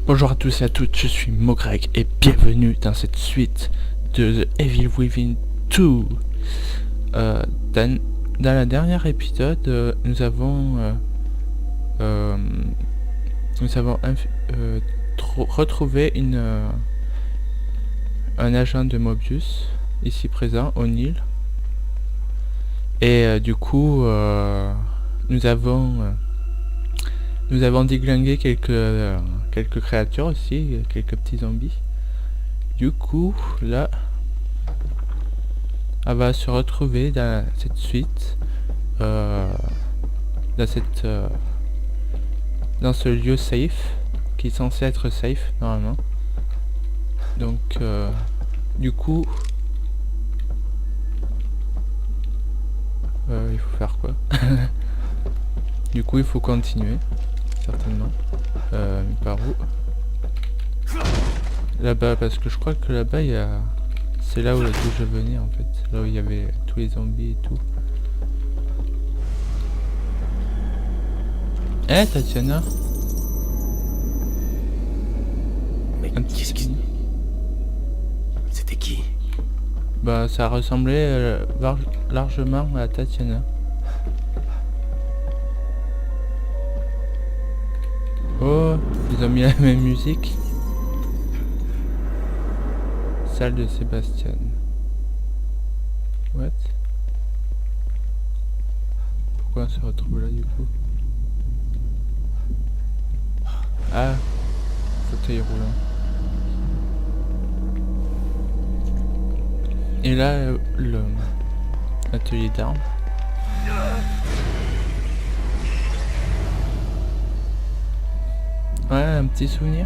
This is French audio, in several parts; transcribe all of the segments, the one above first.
Bonjour à tous et à toutes, je suis Mogreg et bienvenue dans cette suite de The Evil Within 2. Dans la dernière épisode, nous avons retrouvé un agent de Mobius ici présent, O'Neill. Et du coup, nous avons déglingué quelques créatures aussi, quelques petits zombies. Du coup, là, elle va se retrouver dans cette suite, dans ce lieu safe, qui est censé être safe normalement. Donc, du coup, il faut faire quoi? Du coup, il faut continuer, certainement. Mais par où? Là-bas, parce que je crois que là-bas, il y a... C'est là où je venais, en fait. Là où il y avait tous les zombies et tout. Eh, Tatiana? Mais qu'est-ce qui... C'était qui? Bah, ça ressemblait largement à Tatiana. Oh, ils ont mis la même musique. Salle de Sébastien. What? Pourquoi on se retrouve là du coup? Ah, fauteuil roulant. Et là, l'atelier d'armes. Ouais, un petit souvenir.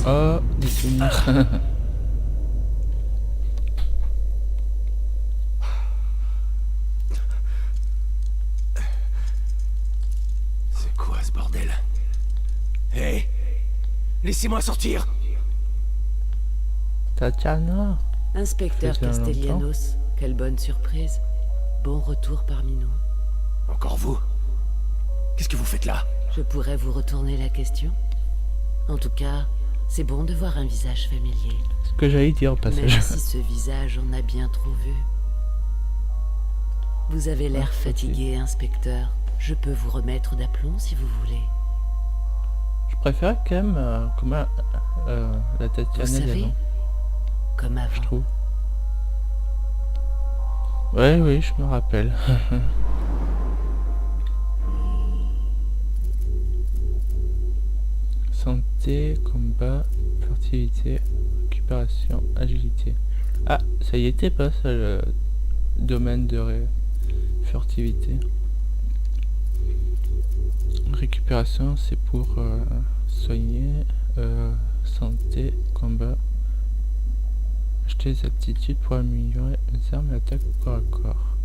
Oh, des souvenirs. C'est quoi ce bordel? Hé! Laissez-moi sortir! Tatiana. Inspecteur Ça fait longtemps. Castellanos, quelle bonne surprise. Bon retour parmi nous. Encore vous? Qu'est-ce que vous faites là? Je pourrais vous retourner la question? En tout cas, c'est bon de voir un visage familier. Ce que j'allais dire au passage. Même si ce visage en a bien trop vu. Vous avez l'air fatigué, inspecteur. Je peux vous remettre d'aplomb si vous voulez. Je préfère quand même la Tatiana Vous savez, d'avant, comme je avant. trouve. Ouais, oui, je me rappelle. Santé, combat, fertilité, récupération, agilité. Ah, ça y était pas ça le domaine de furtivité. Récupération, c'est pour soigner, santé, combat. Acheter des aptitudes pour améliorer les armes et attaques au corps à corps.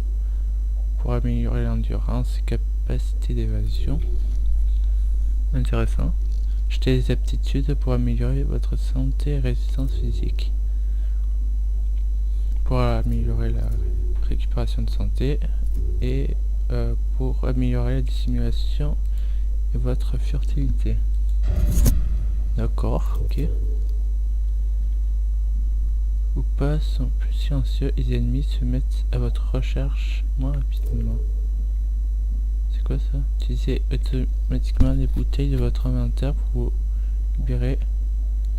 Pour améliorer l'endurance et capacité d'évasion. Intéressant. Acheter des aptitudes pour améliorer votre santé et résistance physique. Pour améliorer la récupération de santé et pour améliorer la dissimulation et votre furtivité. D'accord, ok. Ou pas sont plus silencieux, les ennemis se mettent à votre recherche moins rapidement. C'est quoi ça? Utilisez automatiquement les bouteilles de votre inventaire pour vous libérer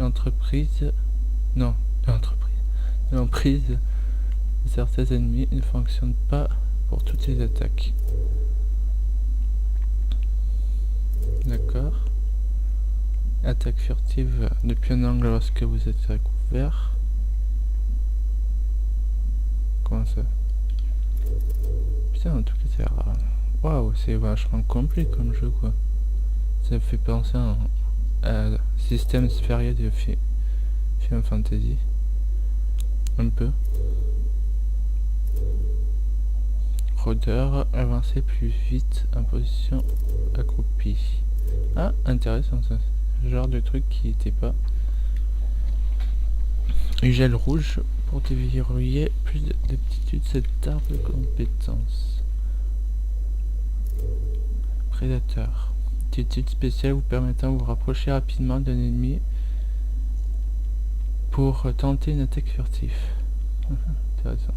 l'emprise de certains ennemis ne fonctionne pas pour toutes les attaques. D'accord. Attaque furtive depuis un angle lorsque vous êtes à couvert. Comment ça? Putain, en tout cas c'est rare. Waouh, c'est vachement complet comme jeu quoi. Ça me fait penser à système sphérié de film fantasy. Un peu. Rôdeur, avancer plus vite en position accroupie. Ah, intéressant ça. Genre de truc qui était pas. Gel rouge Pour déverrouiller plus d'aptitude, cet arbre de compétences. Prédateur. Aptitude spéciale vous permettant de vous rapprocher rapidement d'un ennemi pour tenter une attaque furtive. Intéressant.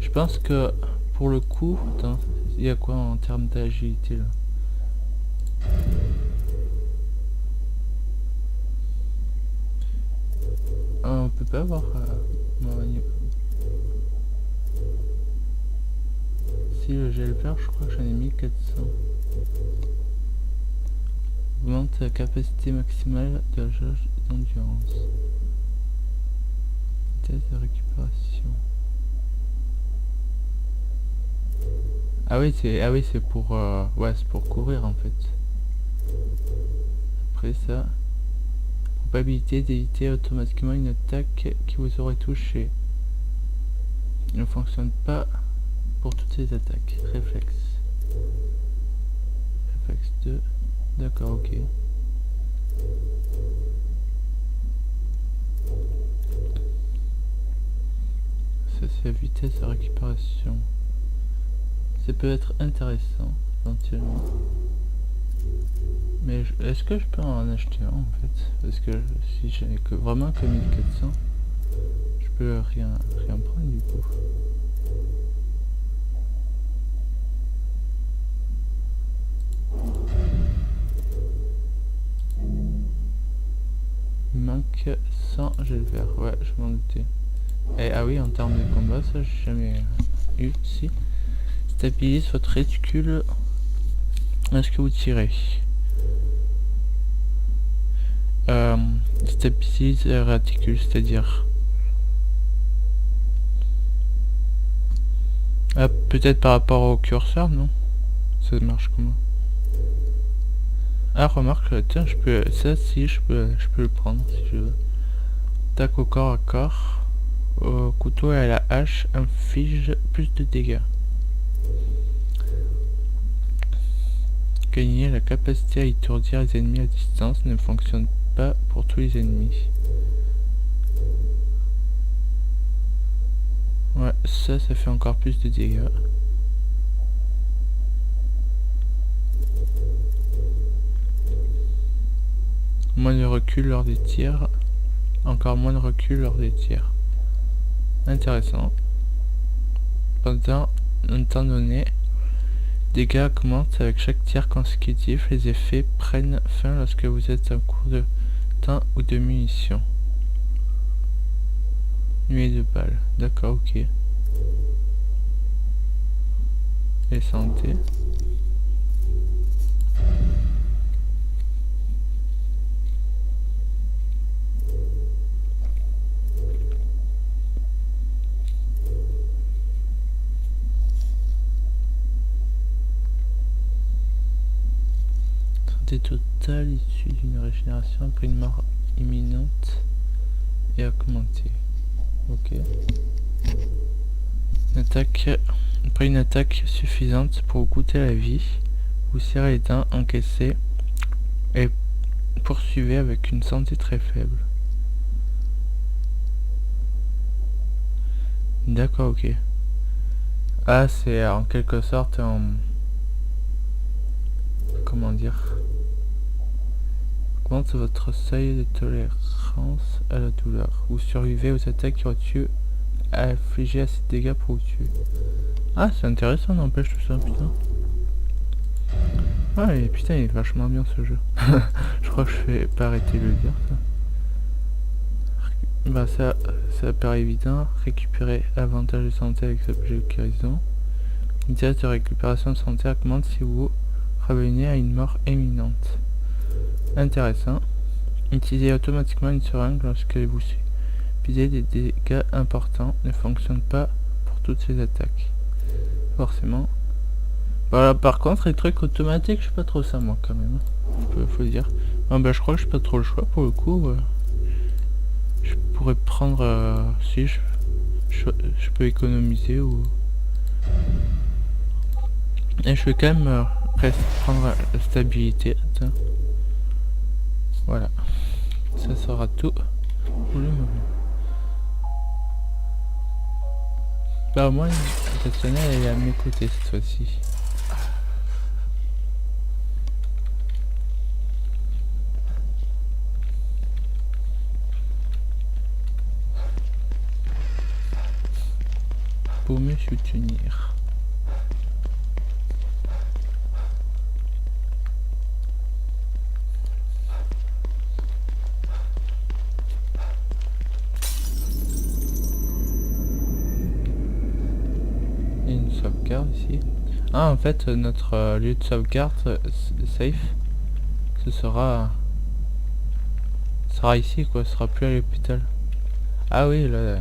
Je pense que pour le coup, attends, il y a quoi en termes d'agilité là? On peut pas avoir si le gel vert, je crois que j'en ai 1400. Augmente la capacité maximale de la jauge d'endurance. Vitesse de récupération. Ah oui c'est pour ouais, c'est pour courir en fait. Après ça, probabilité d'éviter automatiquement une attaque qui vous aurait touché. Il ne fonctionne pas pour toutes les attaques. Réflexe. Réflexe 2. D'accord, ok. Ça c'est la vitesse de récupération. Ça peut être intéressant éventuellement. Mais est-ce que je peux en acheter un en fait? Parce que si j'ai que vraiment que 1400, je peux rien prendre du coup. Il manque 100 gel vert, ouais je m'en doutais. Et ah oui, en termes de combat, ça j'ai jamais eu ici. Stabilise votre réticule lorsque vous tirez. Stabilise le réticule, c'est-à-dire peut-être par rapport au curseur, non? Ça marche comment? Ah remarque, tiens, je peux ça si je peux le prendre si je veux. Attaque au corps à corps. Au couteau et à la hache inflige plus de dégâts. Gagner la capacité à étourdir les ennemis à distance ne fonctionne pas pour tous les ennemis. Ouais, ça fait encore plus de dégâts. Moins de recul lors des tirs. Encore moins de recul lors des tirs. Intéressant. Pendant un temps donné, dégâts augmentent avec chaque tir consécutif. Les effets prennent fin lorsque vous êtes en cours de temps ou de munitions. Nuée de balles. D'accord, ok. Et santé. Totale issue d'une régénération après une mort imminente et augmentée. Ok. Après une attaque suffisante pour vous coûter la vie, vous serrez les dents, encaissez et poursuivez avec une santé très faible. D'accord, ok. Ah, c'est en quelque sorte un... Comment dire? Augmente votre seuil de tolérance à la douleur. Vous survivez aux attaques qui auraient tué à infliger assez de dégâts pour vous tuer. Ah, c'est intéressant, n'empêche tout ça, putain. Ouais, et putain, il est vachement bien ce jeu. Je crois que je vais pas arrêter de le dire, ça. Bah, ça paraît évident. Récupérer avantage de santé avec l'objet de guérison. Vitesse de récupération de santé augmente si vous revenez à une mort imminente. Intéressant. Utilisez automatiquement une seringue lorsque vous subissez des dégâts importants. Ne fonctionne pas pour toutes les attaques. Forcément. Voilà, par contre, les trucs automatiques, je suis pas trop ça moi quand même. Faut dire. Ah, bah, je crois que j'ai pas trop le choix pour le coup. Je pourrais prendre si je peux économiser ou. Et je vais quand même prendre la stabilité. Attends. Voilà, ça sera tout pour le moment. Bah au moins, cette sonnette elle est à mes côtés cette fois-ci. Pour me soutenir. Et une sauvegarde ici. Ah en fait notre lieu de sauvegarde safe ce sera ici quoi, ce sera plus à l'hôpital. Ah oui là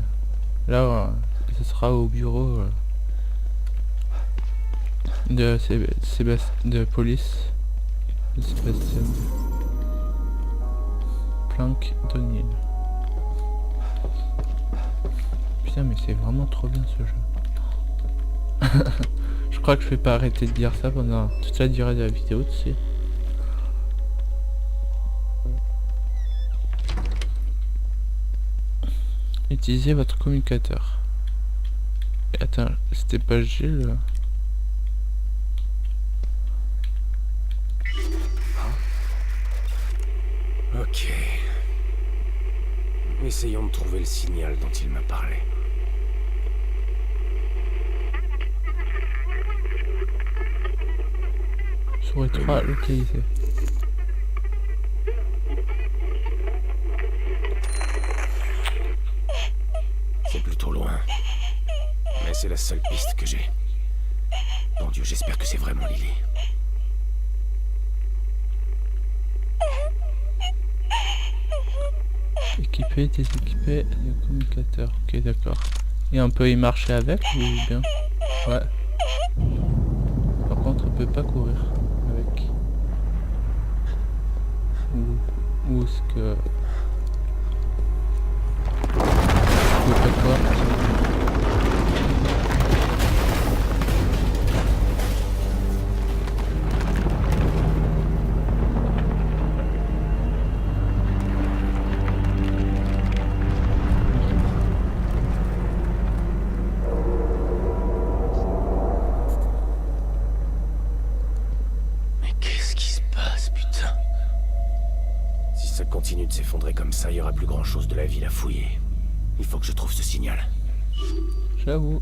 ce sera au bureau de de police de Sébastien Planck Daniel. Putain mais c'est vraiment trop bien ce jeu. Je crois que je vais pas arrêter de dire ça pendant toute la durée de la vidéo, tu sais. Utilisez votre communicateur. Et attends, c'était pas Gilles? Ok. Essayons de trouver le signal dont il m'a parlé. Souris 3 localisé. C'est plutôt loin. Mais c'est la seule piste que j'ai. Bon Dieu, j'espère que c'est vraiment Lily. Équiper, déséquiper le communicateur. Ok, d'accord. Et on peut y marcher avec ou bien? Ouais. Par contre, on peut pas courir avec. Où est-ce que... Je peux pas quoi? Continue de s'effondrer comme ça, il y aura plus grand chose de la ville à fouiller. Il faut que je trouve ce signal. J'avoue.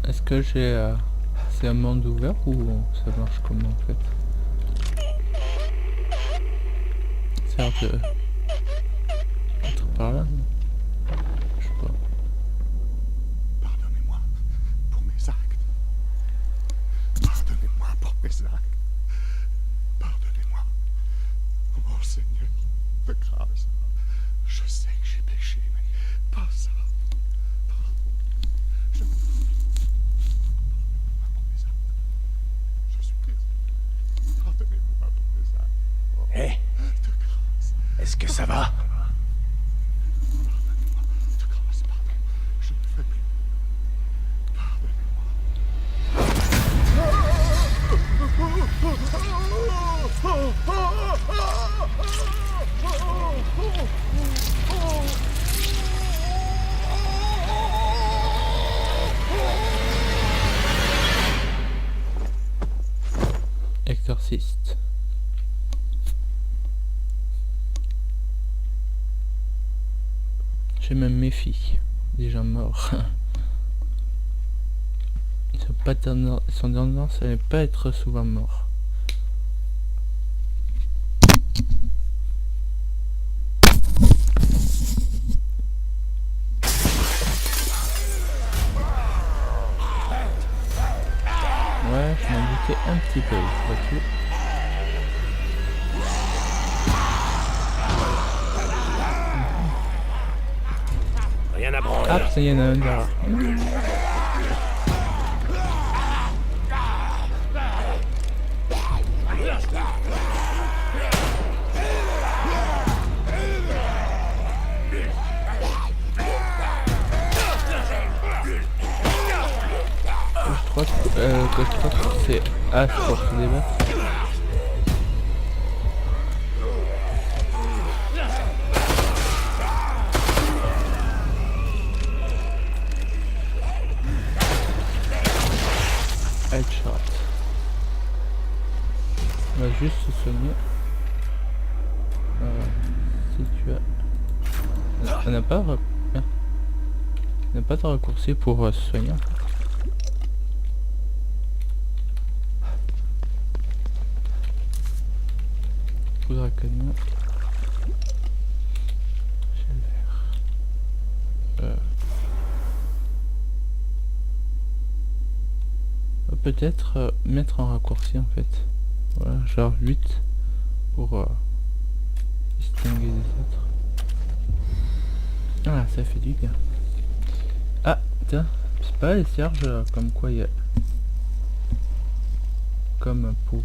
Est-ce que j'ai... c'est un monde ouvert ou ça marche comment en fait? C'est un peu... Entre par là, non? Je sais pas. Pardonnez-moi pour mes actes. Pardonnez-moi pour mes actes. Pardonnez-moi. Oh Seigneur, de grâce. Je sais que j'ai péché, mais pas ça. Je... Pardonnez-moi pour mes actes. Hé, hey, est-ce que ça va? Pardonnez-moi, de grâce, pardon. Je ne fais plus. Exorciste. J'ai même mes filles, déjà morts. Son tendance à ne pas être souvent mort. je m'en doutais un petit peu, vois-tu. Rien à branler. Ah, ça y en a un derrière. Je crois que c'est H pour se débattre. Headshot. On va juste se soigner. Si tu as... On n'a pas... Merde. On n'a pas de raccourci pour se soigner en fait. Poudre à canon. Gel vert. Peut-être mettre en raccourci en fait. Voilà, genre 8 pour distinguer des autres. Ah, ça fait du bien. Ah, tiens, c'est pas les cierges comme quoi il y a... Comme pour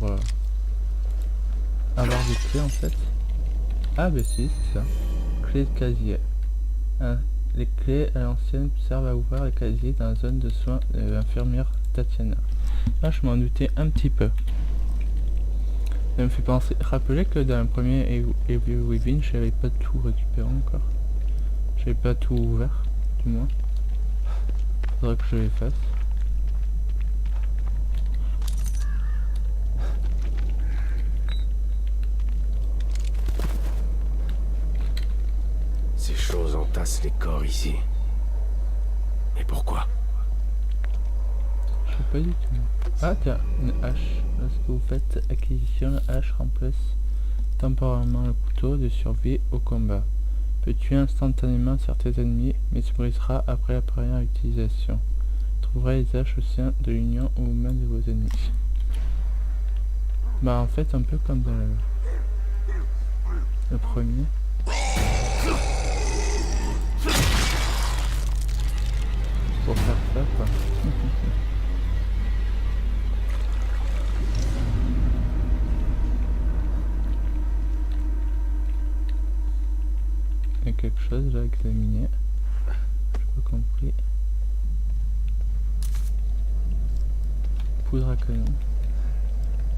avoir des clés en fait. Ah bah si, c'est ça. Clé de casier. Ah, les clés à l'ancienne servent à ouvrir les casiers dans la zone de soins de l'infirmière Tatiana. Là je m'en doutais un petit peu. Ça me fait penser, rappeler que dans le premier Evil Within j'avais pas tout récupéré encore. J'avais pas tout ouvert, du moins. Faudrait que je l'efface. Ces choses entassent les corps ici. Et pourquoi? Je sais pas du tout. Ah tiens, une hache. Lorsque vous faites acquisition, la hache remplace temporairement le couteau de survie au combat. Peut tuer instantanément certains ennemis, mais se brisera après la première utilisation. Trouverez les haches au sein de l'union ou aux mains de vos ennemis. Bah en fait un peu comme dans le premier. Pour faire ça quoi. Il y a quelque chose là à examiner. J'ai pas compris. Poudre à canon.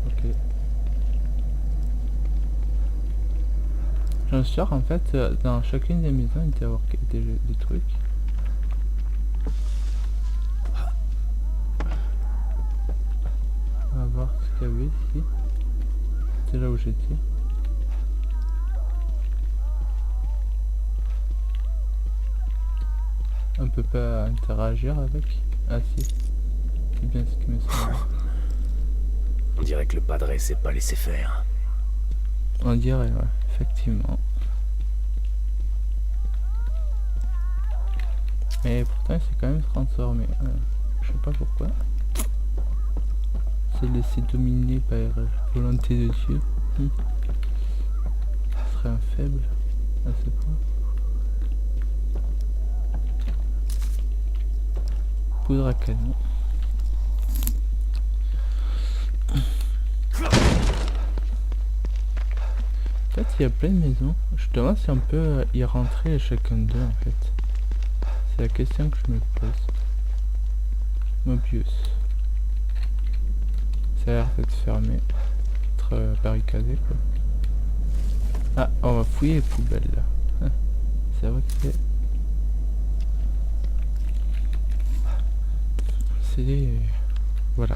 Ok. J'en suis sûr en fait dans chacune des maisons il doit y avoir des trucs. On va voir ce qu'il y avait ici. C'est là où j'étais. On peut pas interagir avec. Ah si. C'est bien ce qui me semble. On dirait que le padré s'est pas laissé faire. On dirait, ouais, effectivement. Mais pourtant il s'est quand même transformé. Je sais pas pourquoi. C'est laissé dominer par la volonté de Dieu. Ce serait un faible à ce point. Poudre à canon. En fait il y a plein de maisons. Je me demande si on peut y rentrer chacun d'eux en fait. C'est la question que je me pose. Mobius. Ça a l'air d'être fermé. Être barricadé quoi. Ah, on va fouiller les poubelles là. C'est vrai que c'est... C'est des... Voilà.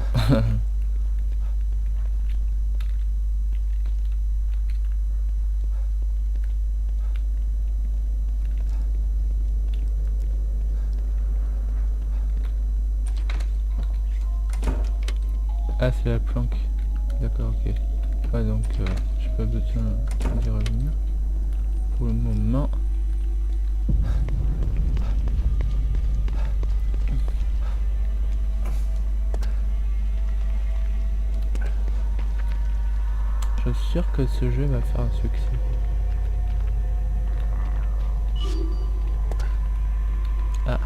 Ah c'est la planque. D'accord, ok. Ouais donc j'ai pas besoin d'y revenir. Pour le moment. Je suis sûr que ce jeu va faire un succès. Ah.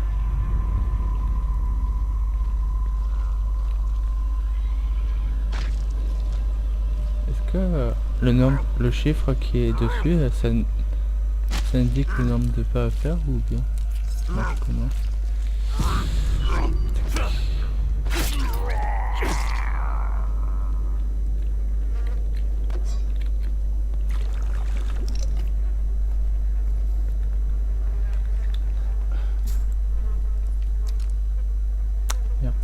Est-ce que le chiffre qui est dessus, ça indique le nombre de pas à faire ou bien ça marche comment? Merde.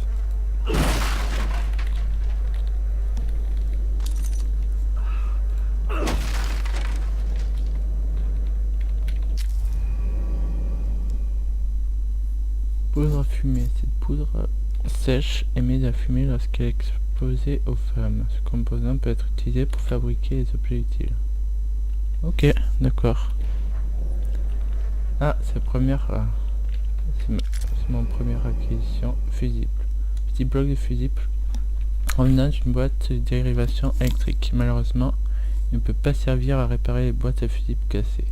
Poudre à fumer. Cette poudre sèche émet de la fumée lorsqu'elle est exposée aux flammes. Ce composant peut être utilisé pour fabriquer des objets utiles. Ok, d'accord. Ah, c'est mon première acquisition. Fusible. Petit bloc de fusible provenant d'une boîte de dérivation électrique. Malheureusement, il ne peut pas servir à réparer les boîtes à fusibles cassées.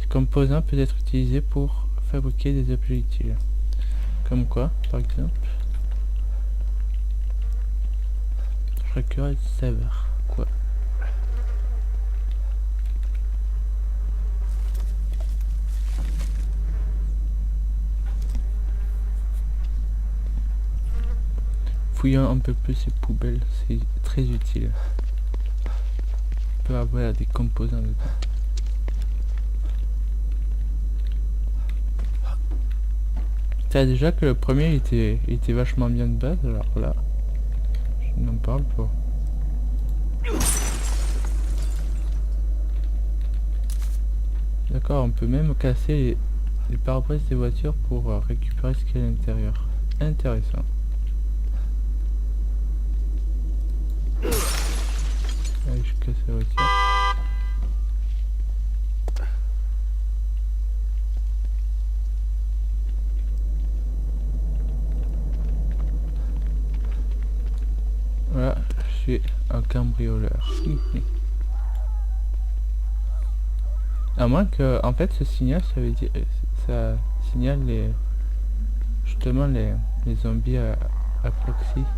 Ce composant peut être utilisé pour fabriquer des objets utiles. Comme quoi, par exemple? Récurrent saveur. Quoi? Fouillant un peu plus ces poubelles, c'est très utile. On peut avoir des composants dedans. T'as déjà que le premier il était vachement bien de base, alors là, je n'en parle pas. D'accord, on peut même casser les pare-brises des voitures pour récupérer ce qu'il y a à l'intérieur. Intéressant. Allez, je casse la voiture. Voilà, je suis un cambrioleur. À moins que, en fait, ce signal, ça veut dire, ça signale justement les zombies à proximité.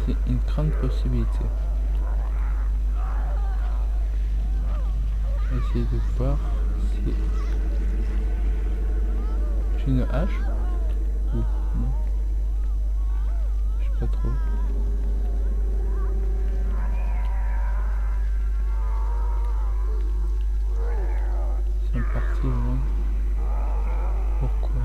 C'est une grande possibilité. Essayer de voir si j'ai une hache ou non. Je sais pas trop. Ils sont partis loin. Pourquoi?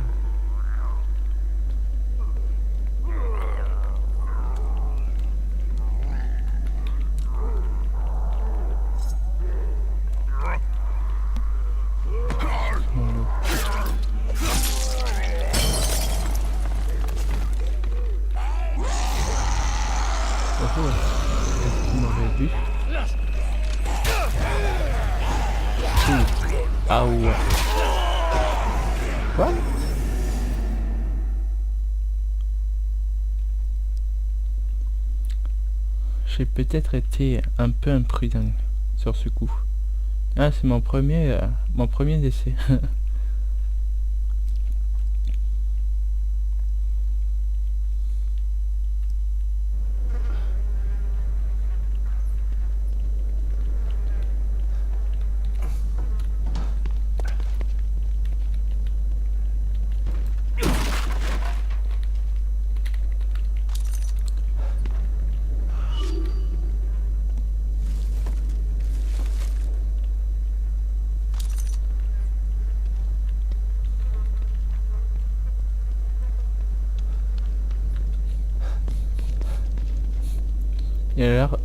Est-ce qu'il m'aurait vu? Ah ouais. Quoi? J'ai peut-être été un peu imprudent sur ce coup. Ah, c'est mon premier décès.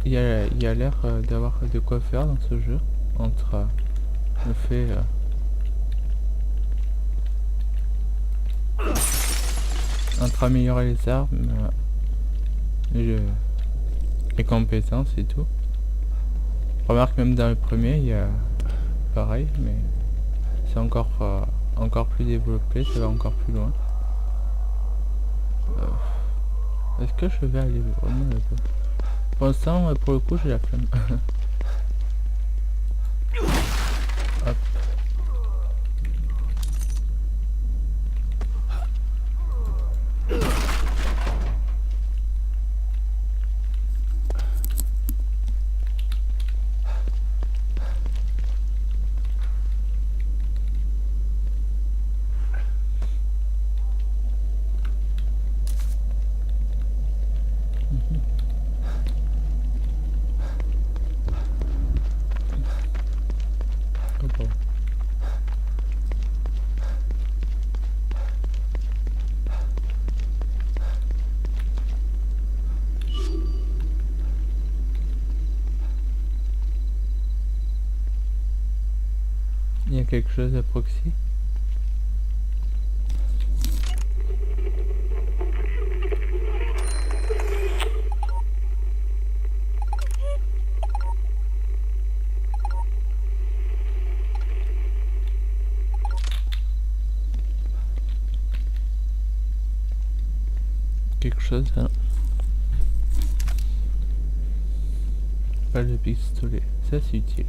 Il y a l'air d'avoir de quoi faire dans ce jeu, entre le fait entre améliorer les armes, les compétences et tout. Remarque, même dans le premier il y a pareil, mais c'est encore plus développé, ça va encore plus loin. Est-ce que je vais aller vraiment là-bas? Pour l'instant, pour le coup, j'ai la flemme. Hop. Oh, bon. Il y a quelque chose à proxy? Quelque chose là. Pas de pistolet, ça c'est utile.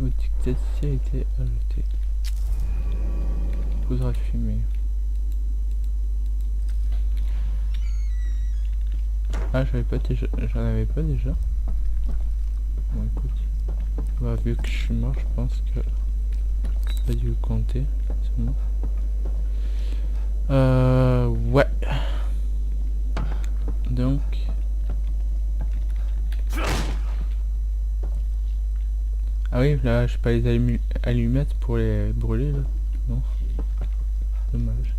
Outil de a été ajouté. Poudre à fumer. Ah, j'en avais pas déjà. Bon, écoute. Bah, vu que je suis mort, je pense que j'ai pas dû compter. C'est bon. Ouais. Donc. Ah oui, là, je sais pas les allumettes pour les brûler, là. Non. Dommage.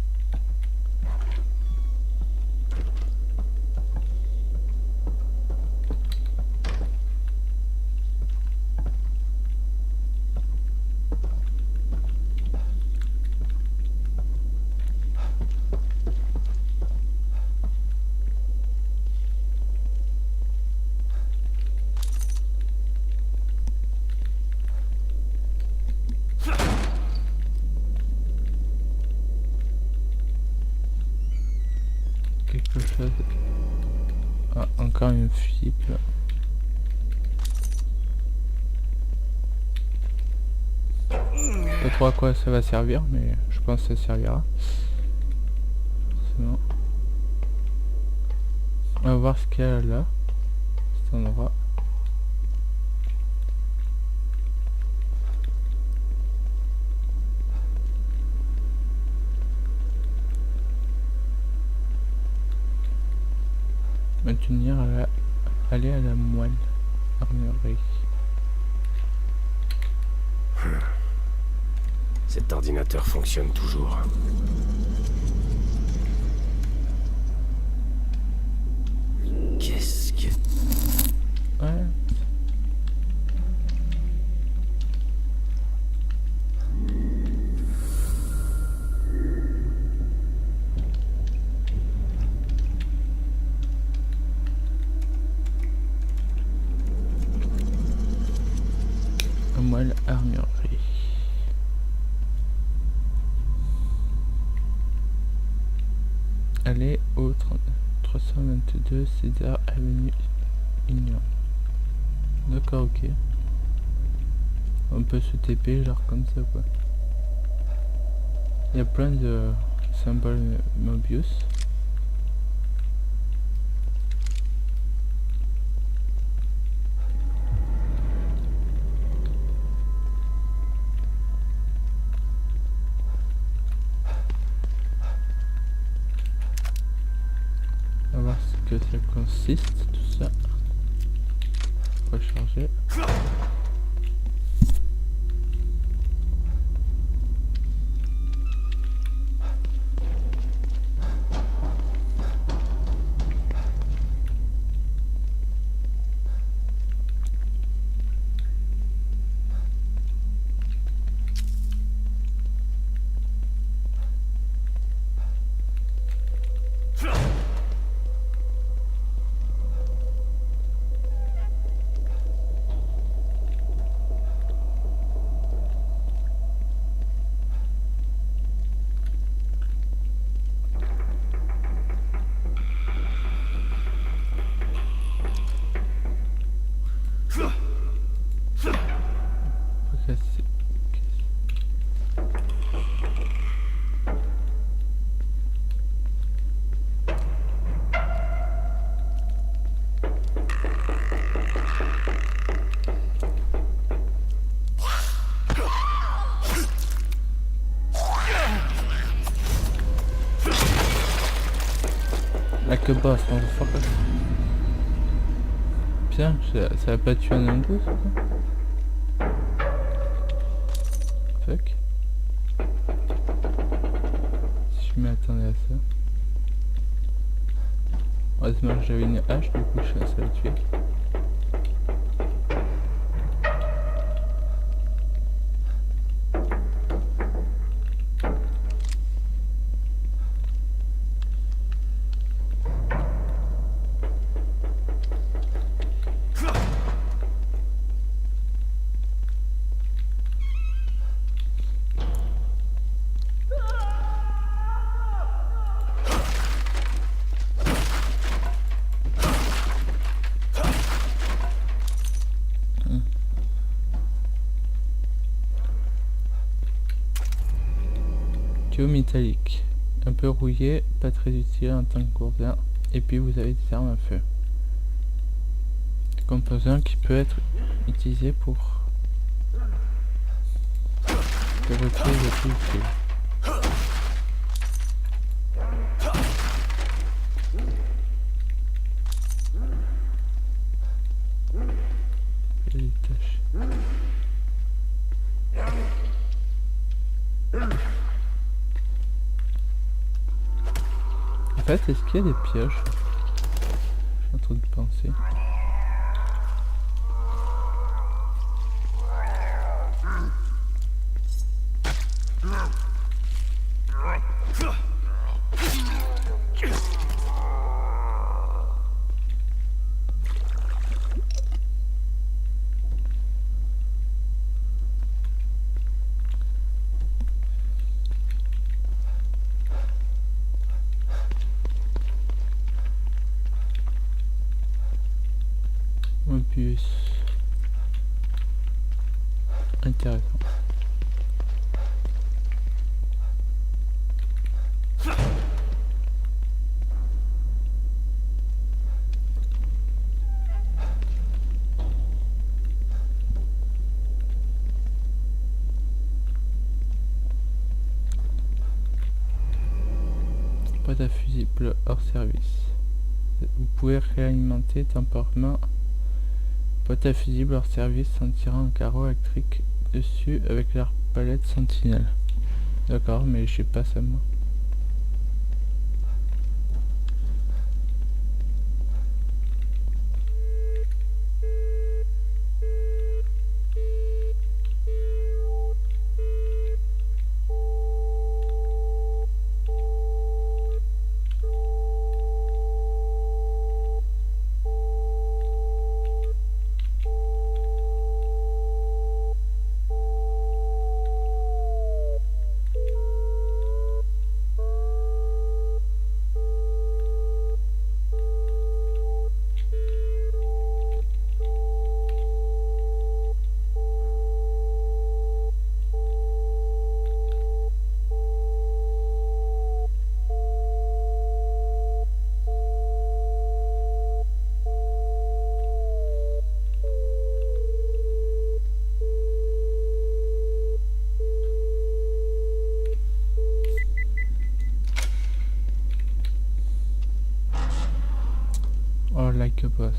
Quelque chose. Ah, encore une fusible. Pas trop à quoi ça va servir, mais je pense que ça servira. Forcément. On va voir ce qu'il y a là. Cet endroit. Maintenir à la... aller à la moelle. Armurerie. Cet ordinateur fonctionne toujours. Qu'est-ce que... Ouais. Moelle armurerie. Allez au 322 César Avenue Union. D'accord, ok. On peut se TP genre comme ça quoi. Il y a plein de symboles Mobius. On va voir ce que ça consiste tout ça. Recharger. Like a boss, motherfucker. Putain, ça va pas tuer un coup, ça? Fuck. Si je m'attendais à ça. Heureusement que j'avais une hache, du coup ça l'a tué. Tuyau métallique, un peu rouillé, pas très utile en tant que gourdin, et puis vous avez des armes à feu. Des composants qui peut être utilisé pour fabriquer des plus utiles. Il y a des tâches. En fait, est-ce qu'il y a des pièges? Je suis en train de penser. Mobius. Intéressant. Boîte à fusible hors service. Vous pouvez réalimenter temporairement boîte à fusible hors service en tirant un carreau électrique dessus avec l'arbalète sentinelle. D'accord, mais je sais pas ça moi. Oh, like a boss.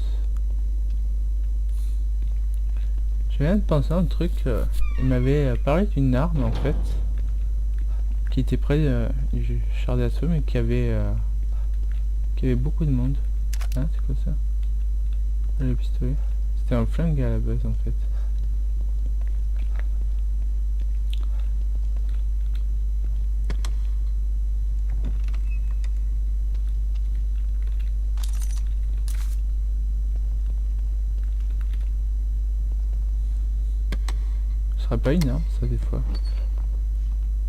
Je viens de penser à un truc, il m'avait parlé d'une arme en fait, qui était près du char d'assaut mais qui avait beaucoup de monde. Hein, c'est quoi ça? Le pistolet. C'était un flingue à la base en fait. Ce serait pas une arme ça des fois.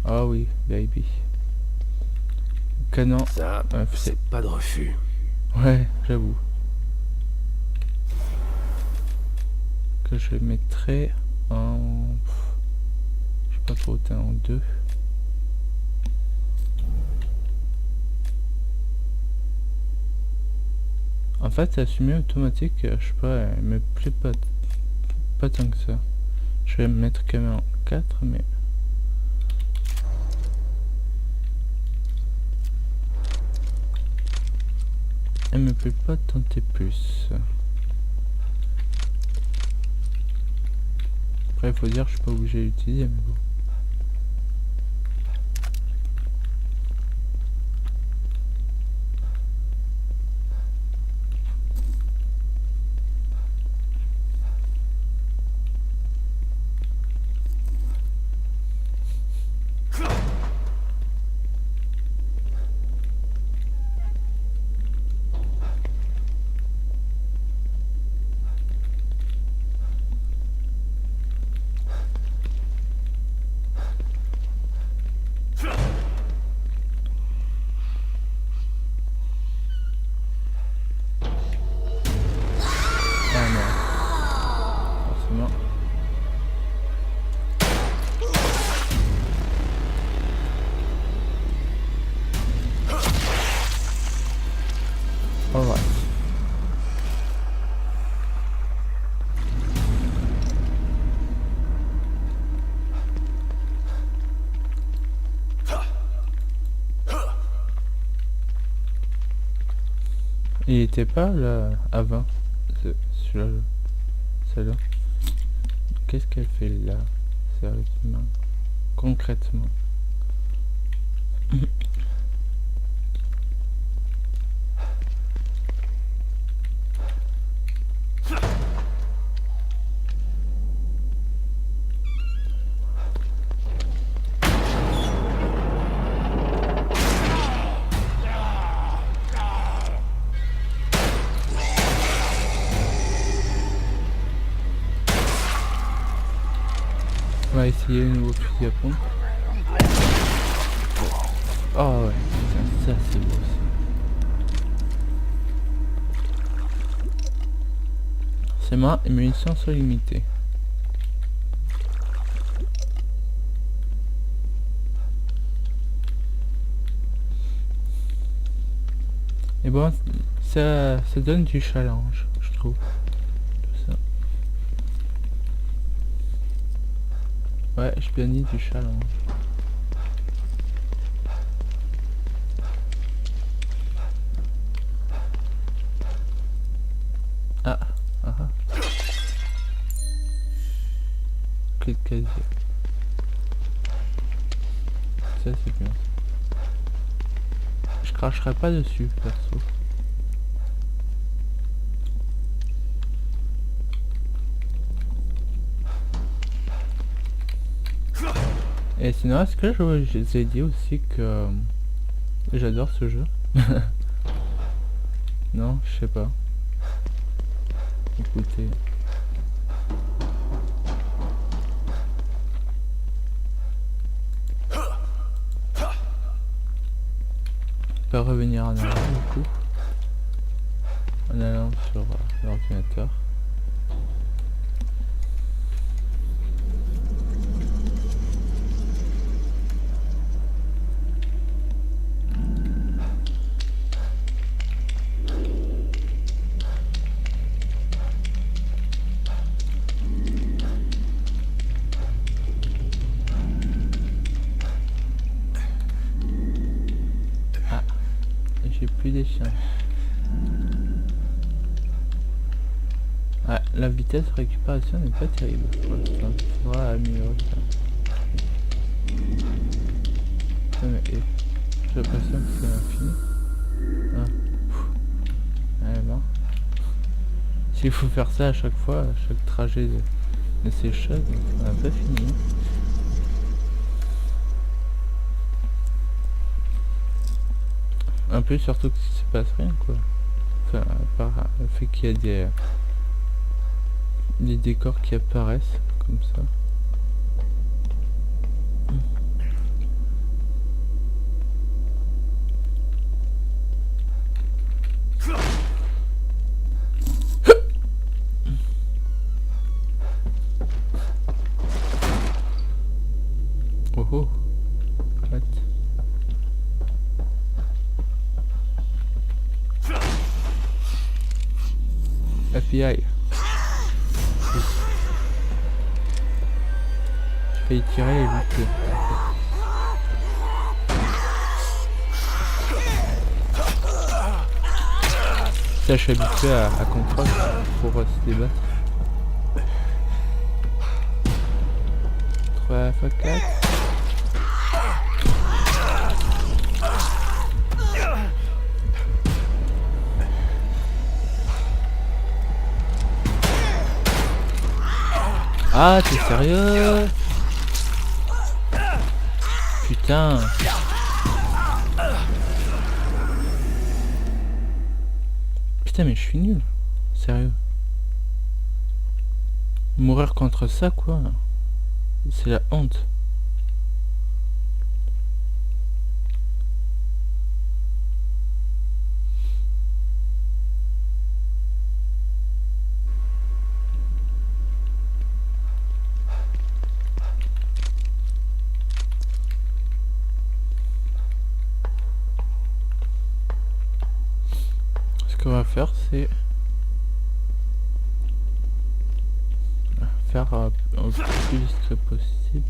Ah oui, baby. Canon. Ça, c'est pas de refus. Ouais, j'avoue. Que je mettrai en... Je sais pas trop, en 2. En fait, la fumée automatique, je sais pas, elle me plaît pas tant que ça. Je vais me mettre quand même en 4, mais... Elle me plaît pas de tenter plus. Après, il faut dire que je suis pas obligé de l'utiliser, mais bon. Ah non, forcément. Alright. Il était pas là avant, celui-là, celle-là. Qu'est-ce qu'elle fait là, sérieusement, concrètement? On va essayer le nouveau fusil à pompe. Oh ouais, putain, ça c'est beau aussi. C'est marrant, les munitions sont limitées. Et bon, ça donne du challenge, je trouve. Tout ça. Ouais, j'ai bien dit du challenge. Ah, ah, ah. Clé de casier. Ça c'est bien. Je cracherai pas dessus, perso. Et sinon, est-ce que je vous ai dit aussi que j'adore ce jeu? Non, je sais pas. Écoutez. On peut revenir en arrière du coup. En allant sur l'ordinateur. J'ai plus d'échange. Ah, la vitesse de récupération n'est pas terrible. Il faudra améliorer ça. Mais j'ai l'impression que c'est infini. Ah. Allez, bon. S'il faut faire ça à chaque fois, à chaque trajet de ces choses, on n'a pas fini. Un peu surtout qu'il se passe rien quoi. Enfin, à part le fait qu'il y a des décors qui apparaissent comme ça. Oh oh. What? FBI. Je vais y tirer et vite. Putain, je suis habitué à contrôle pour se débattre. 3 x 4. Ah, t'es sérieux? Putain. Putain, mais je suis nul. Sérieux. Mourir contre ça, quoi. C'est la honte. Ce qu'on va faire, c'est faire au plus vite possible.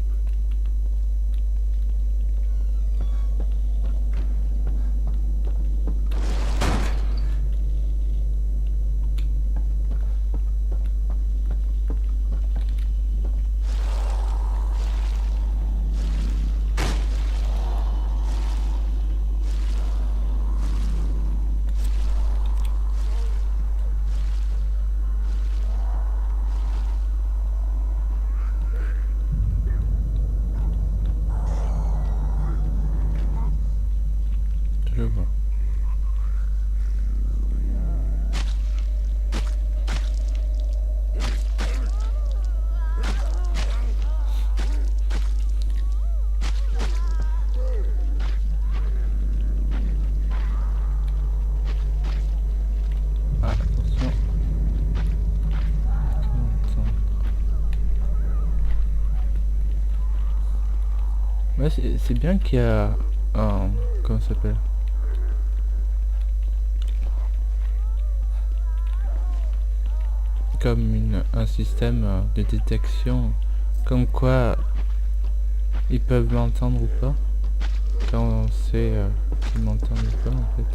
Je vois. Ah, attention. Ouais, c'est bien qu'il y a un... Comment ça s'appelle? Comme un système de détection, comme quoi ils peuvent m'entendre ou pas, quand on sait qu'ils m'entendent ou pas en fait.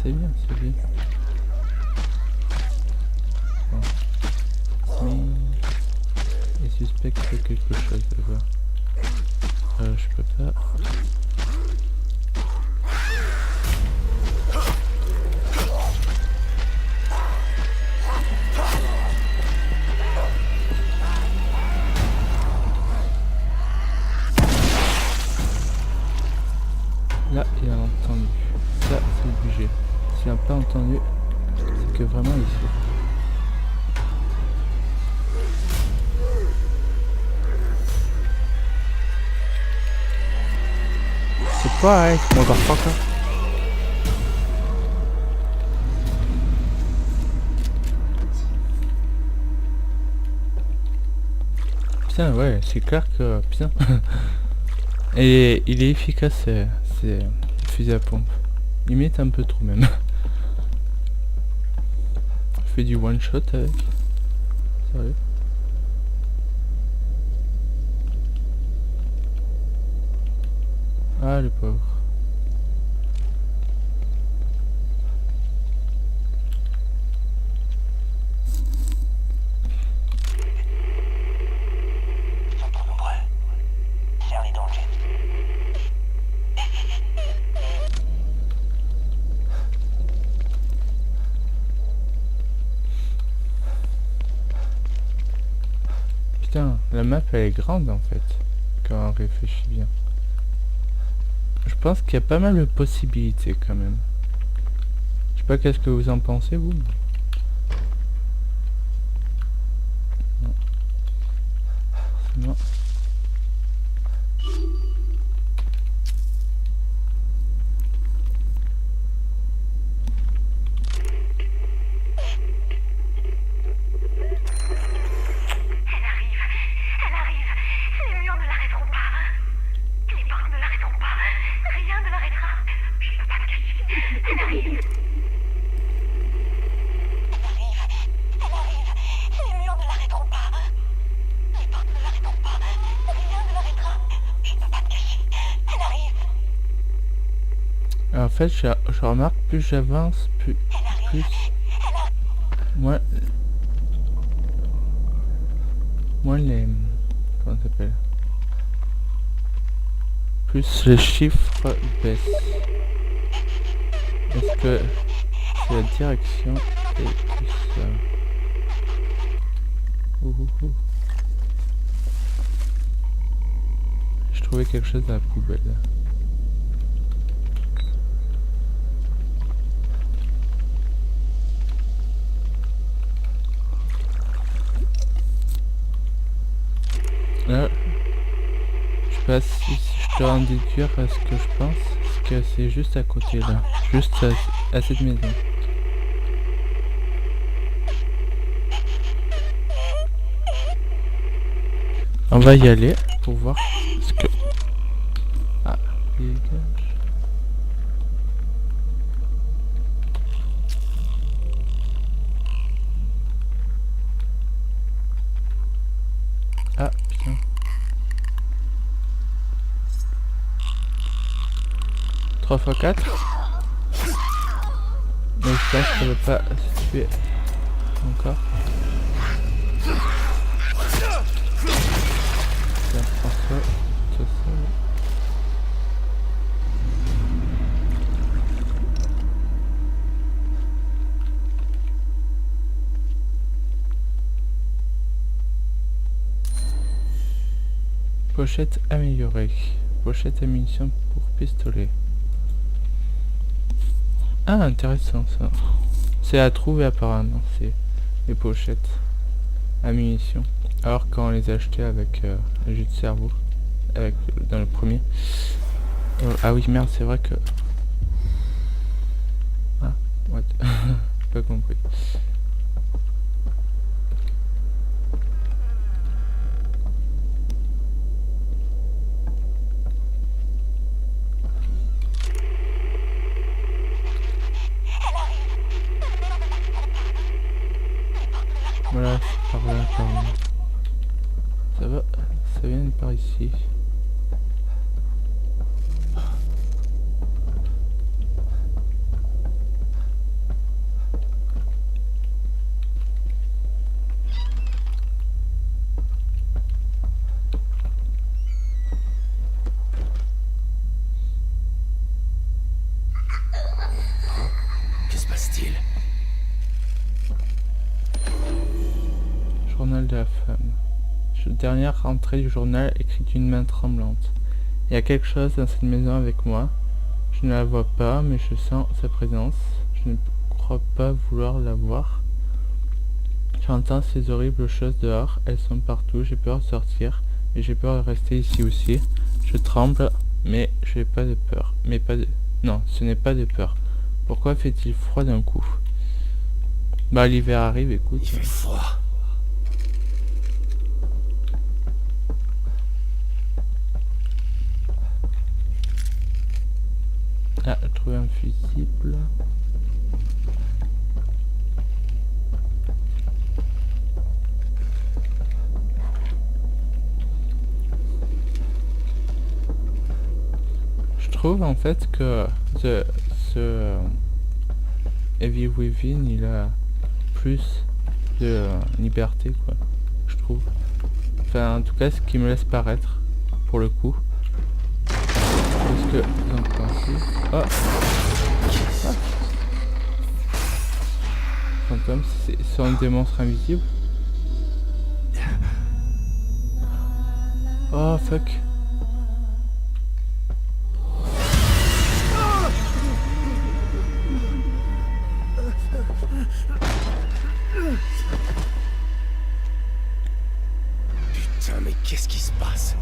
C'est bien, c'est bien. Bon. Mais il suspecte quelque chose là-bas. Je peux pas. Là, il a entendu. Ça, c'est obligé. S'il n'a pas entendu, c'est que vraiment il sait. C'est pareil, motherfucker. Putain, ouais, c'est clair que... Putain. Et il est efficace, c'est fusil à pompe. Limite un peu trop même. Je fais du one shot avec. Sérieux. Ah le pauvre. Putain, la map elle est grande en fait, quand on réfléchit bien. Je pense qu'il y a pas mal de possibilités quand même. Je sais pas qu'est-ce que vous en pensez vous. Non. Non. En fait, je remarque plus j'avance, plus moins les comment ça s'appelle, plus les chiffres baissent. Est-ce que c'est la direction et tout ça? Je trouvais quelque chose à la poubelle. Là, je sais pas si je dois en déduire à ce que je pense, parce que c'est juste à côté là, juste à cette maison. On va y aller pour voir ce que... Ah, dégage. Ah, putain. Trois fois 4. Mais je pense que ça ne va pas se tuer encore. Tiens, prends ça, ça. Pochette améliorée. Pochette à munitions pour pistolet. Ah, intéressant ça. C'est à trouver apparemment, c'est les pochettes à munitions. Alors quand on les achetait avec le jus de cerveau, avec dans le premier. Ah oui merde, c'est vrai que... Ah, what? Pas compris. Voilà, c'est par là apparemment. Ça va, ça vient de par ici. Que se passe-t-il? Journal de la femme. Dernière entrée du journal écrite d'une main tremblante. Il y a quelque chose dans cette maison avec moi. Je ne la vois pas, mais je sens sa présence. Je ne crois pas vouloir la voir. J'entends ces horribles choses dehors. Elles sont partout. J'ai peur de sortir, mais j'ai peur de rester ici aussi. Je tremble, mais je n'ai pas de peur. Mais pas de... Non, ce n'est pas de peur. Pourquoi fait-il froid d'un coup? Bah l'hiver arrive, écoute. Il fait froid. Ah, trouver un fusible. Je trouve en fait que ce Heavy Within il a plus de liberté quoi, je trouve. Enfin en tout cas ce qui me laisse paraître pour le coup. Parce que j'en pensais. Oh, ah. Fantôme, ce sont des monstres invisibles. Oh fuck. Putain, mais qu'est-ce qui se passe?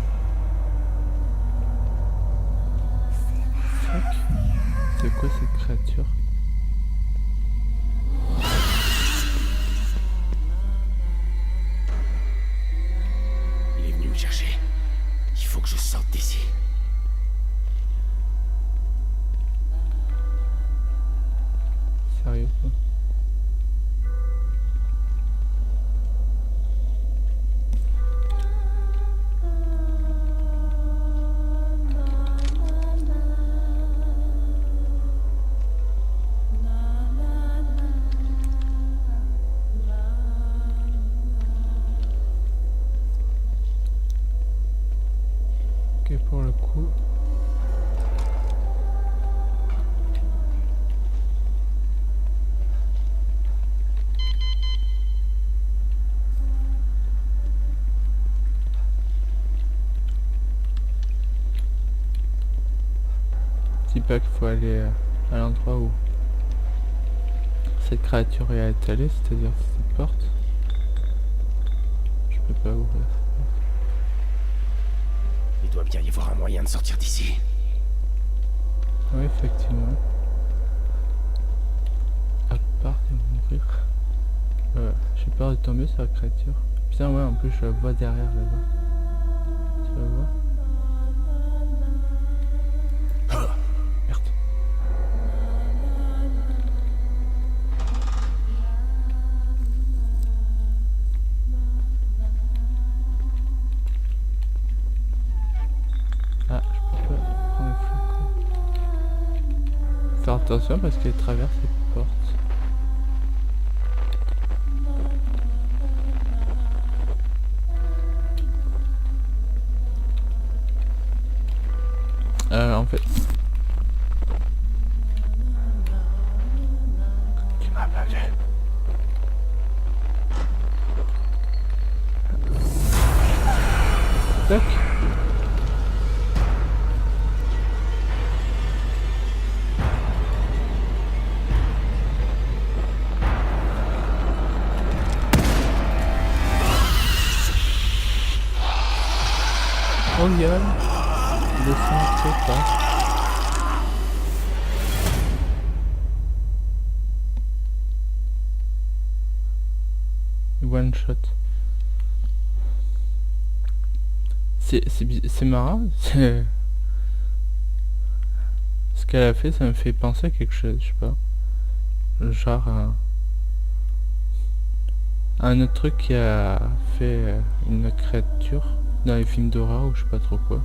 C'est quoi cette créature? Il est venu me chercher. Il faut que je sorte d'ici. Sérieux quoi? dis pas qu'il faut aller à l'endroit où cette créature est étalée, c'est-à-dire cette porte. Je peux pas ouvrir cette porte. Il doit bien y avoir un moyen de sortir d'ici. Oui, effectivement. À part de mourir. J'ai peur de tomber sur la créature. Putain, ouais, en plus je la vois derrière là-bas. Tu la vois? Merde. Ah, je peux pas prendre le flacon. Faire attention parce qu'elle traverse les portes. En fait... Tu m'as pas vu. Tac. Oh yeah. Le sang fait pas. One shot. C'est marrant. Ce qu'elle a fait, ça me fait penser à quelque chose, je sais pas. Genre un autre truc qui a fait une autre créature dans les films d'horreur ou je sais pas trop quoi.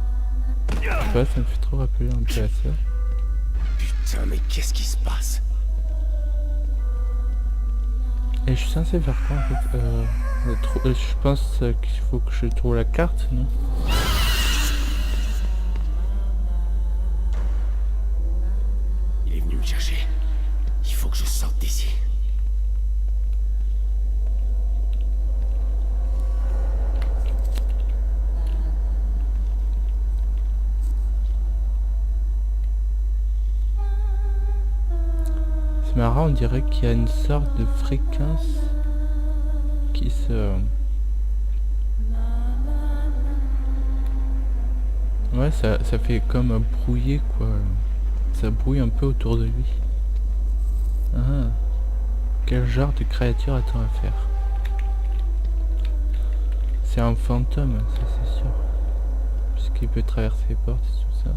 Je sais pas, ça me fait trop rappeler un peu à ça. Putain, mais qu'est-ce qui se passe? Et je suis censé faire quoi en fait je pense qu'il faut que je trouve la carte, non? Il est venu me chercher. Il faut que je sorte d'ici. C'est marrant, on dirait qu'il y a une sorte de fréquence qui se... Ouais, ça fait comme brouiller quoi. Ça brouille un peu autour de lui. Ah, quel genre de créature a-t-on à faire? C'est un fantôme, ça c'est sûr. Puisqu'il peut traverser les portes et tout ça.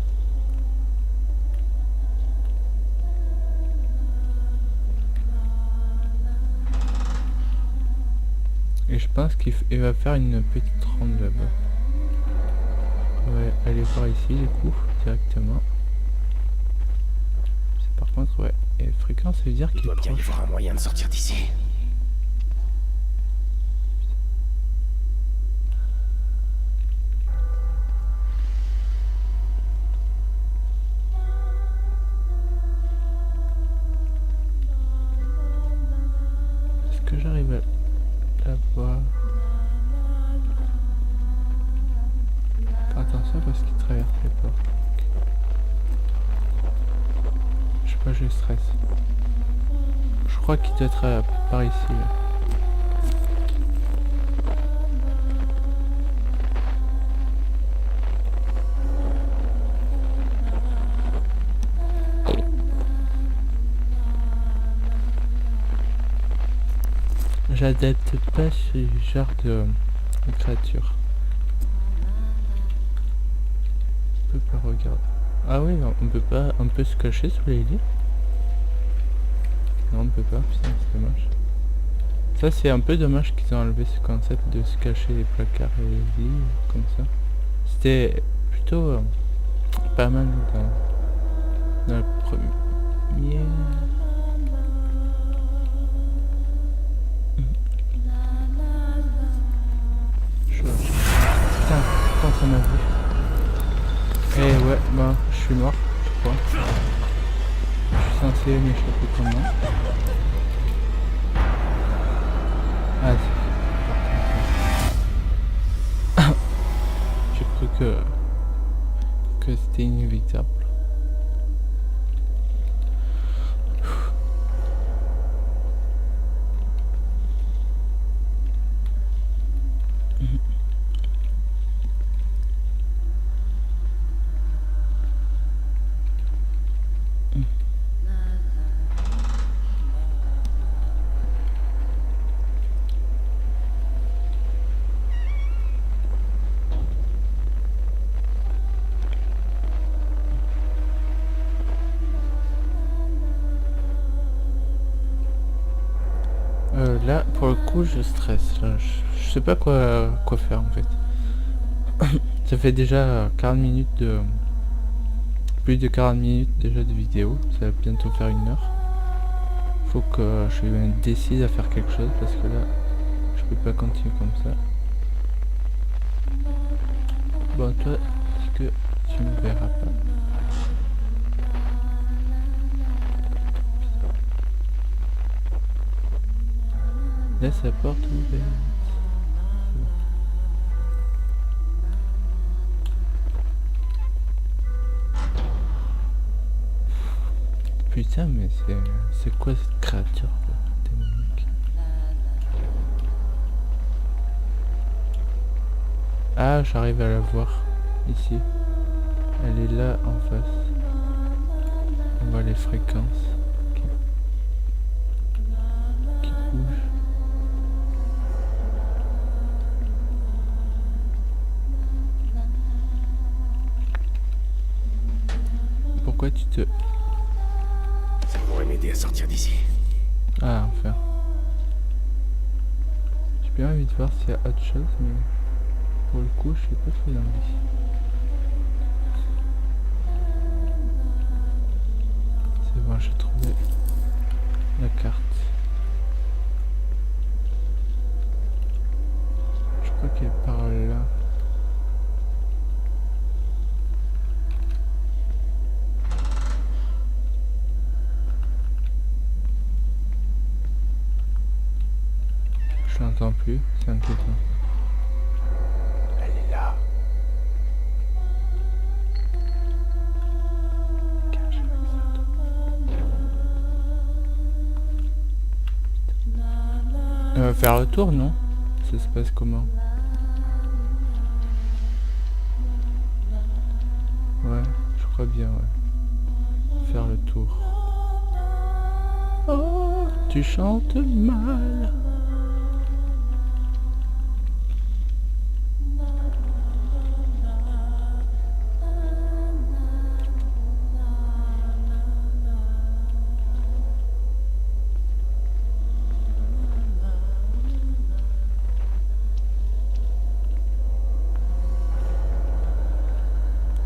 Et je pense qu'il va faire une petite ronde là-bas. Ouais, aller voir ici du coup, directement. Par contre, ouais, et fréquence, ça veut dire qu'il doit bien y proche. avoir un moyen de sortir d'ici. Est-ce que j'arrive à la voir? Faire attention parce qu'il traverse les portes. Je sais pas, je stresse. Je crois qu'il doit être par ici là. J'adapte pas ce genre de créature. On peut pas regarder. Ah oui, on peut pas. On peut se cacher sous les lits. Non, on peut pas. Putain, c'est dommage. Ça, c'est un peu dommage qu'ils ont enlevé ce concept de se cacher les placards et les lits comme ça. C'était plutôt pas mal dans le premier. Putain, quand on a vu. Eh ouais, bah je suis mort, je crois. Je suis censé m'échapper comment? Ah, j'ai cru que c'était inévitable. Là, pour le coup, je stresse. Là. Je sais pas quoi faire en fait. Ça fait déjà 40 minutes de... Plus de 40 minutes déjà de vidéo. Ça va bientôt faire 1 heure. Faut que je me décide à faire quelque chose parce que là, je peux pas continuer comme ça. Bon, toi, est-ce que tu me verras pas? Laisse la porte ouverte. Putain, mais c'est quoi cette créature démonique? Ah, j'arrive à la voir ici. Elle est là en face. On voit les fréquences qui bougent. Pourquoi tu te... Ça pourrait m'aider à sortir d'ici. Ah, enfin. J'ai bien envie de voir s'il y a autre chose, mais pour le coup, je suis pas très envie. C'est bon, j'ai trouvé la carte. Je crois qu'elle est par là. Je l'entends plus, c'est inquiétant. Elle est là. Faire le tour, non? Ça se passe comment? Ouais, je crois bien, ouais. Faire le tour. Oh, tu chantes mal.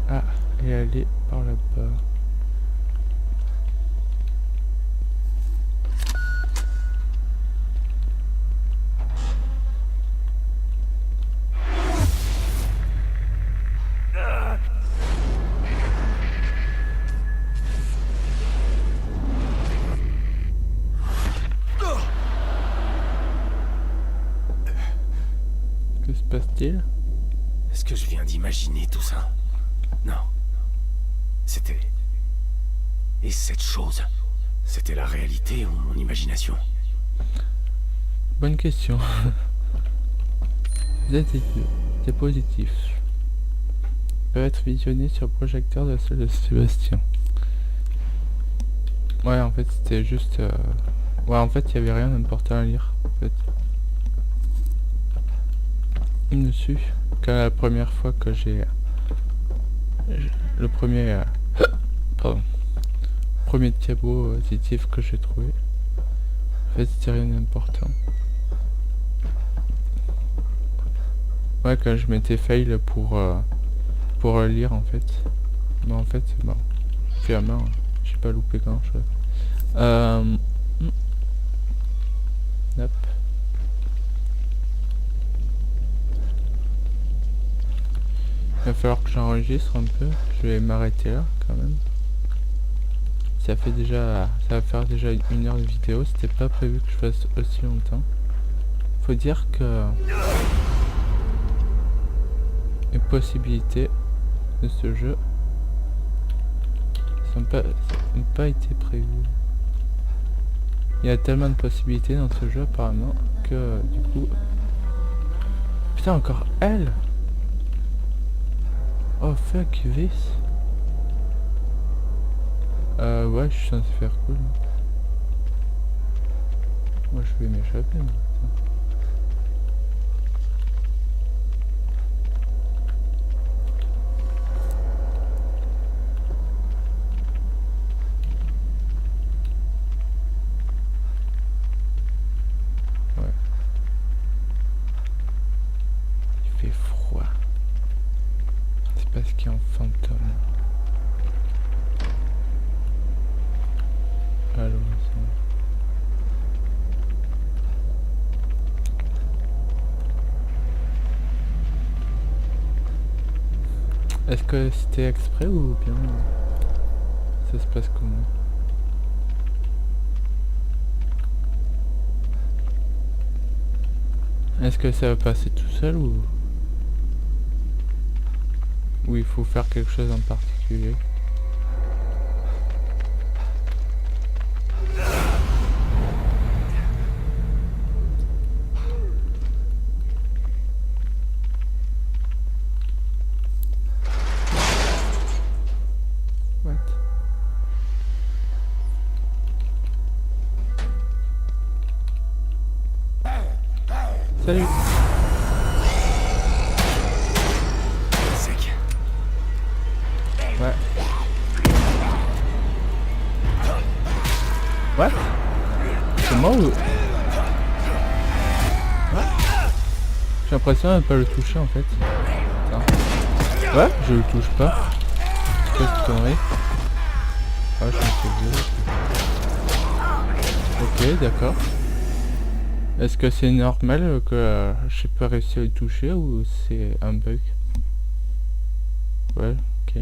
Ah, et elle est par là-bas. Que se passe-t-il? Est-ce que je viens d'imaginer tout ça? Non. C'était... Et cette chose, c'était la réalité ou mon imagination? Bonne question. C'est positif. Peut être visionné sur le projecteur de la salle de Sébastien. Ouais, en fait, c'était juste... Ouais, en fait, il n'y avait rien d'important à lire, en fait. Dessus, quand la première fois que j'ai... Le premier... Pardon. Premier diapo positif que j'ai trouvé. En fait, c'était rien d'important. Ouais, quand je m'étais fail pour lire, en fait. Mais en fait, bon. Finalement, j'ai pas loupé grand chose. Hop. Il va falloir que j'enregistre un peu. Je vais m'arrêter là, quand même. Ça va faire déjà 1 heure de vidéo. C'était pas prévu que je fasse aussi longtemps. Faut dire que les possibilités de ce jeu n'ont pas été prévues. Il y a tellement de possibilités dans ce jeu apparemment que du coup... Putain, encore elle! Oh fuck, this. Ouais, je suis censé faire cool. Moi je vais m'échapper. Ouais. Est-ce que c'était exprès ou bien ça se passe comment? Est-ce que ça va passer tout seul ou il faut faire quelque chose en particulier? What? Salut. Sec. Ouais. What? C'est moi ou... Ouais. J'ai l'impression de ne pas le toucher en fait. Attends. Ouais, je le touche pas. Quelle connerie. Ah, je me fais vieux. Ok, d'accord. Est-ce que c'est normal que j'ai pas réussi à le toucher ou c'est un bug? Ouais, ok.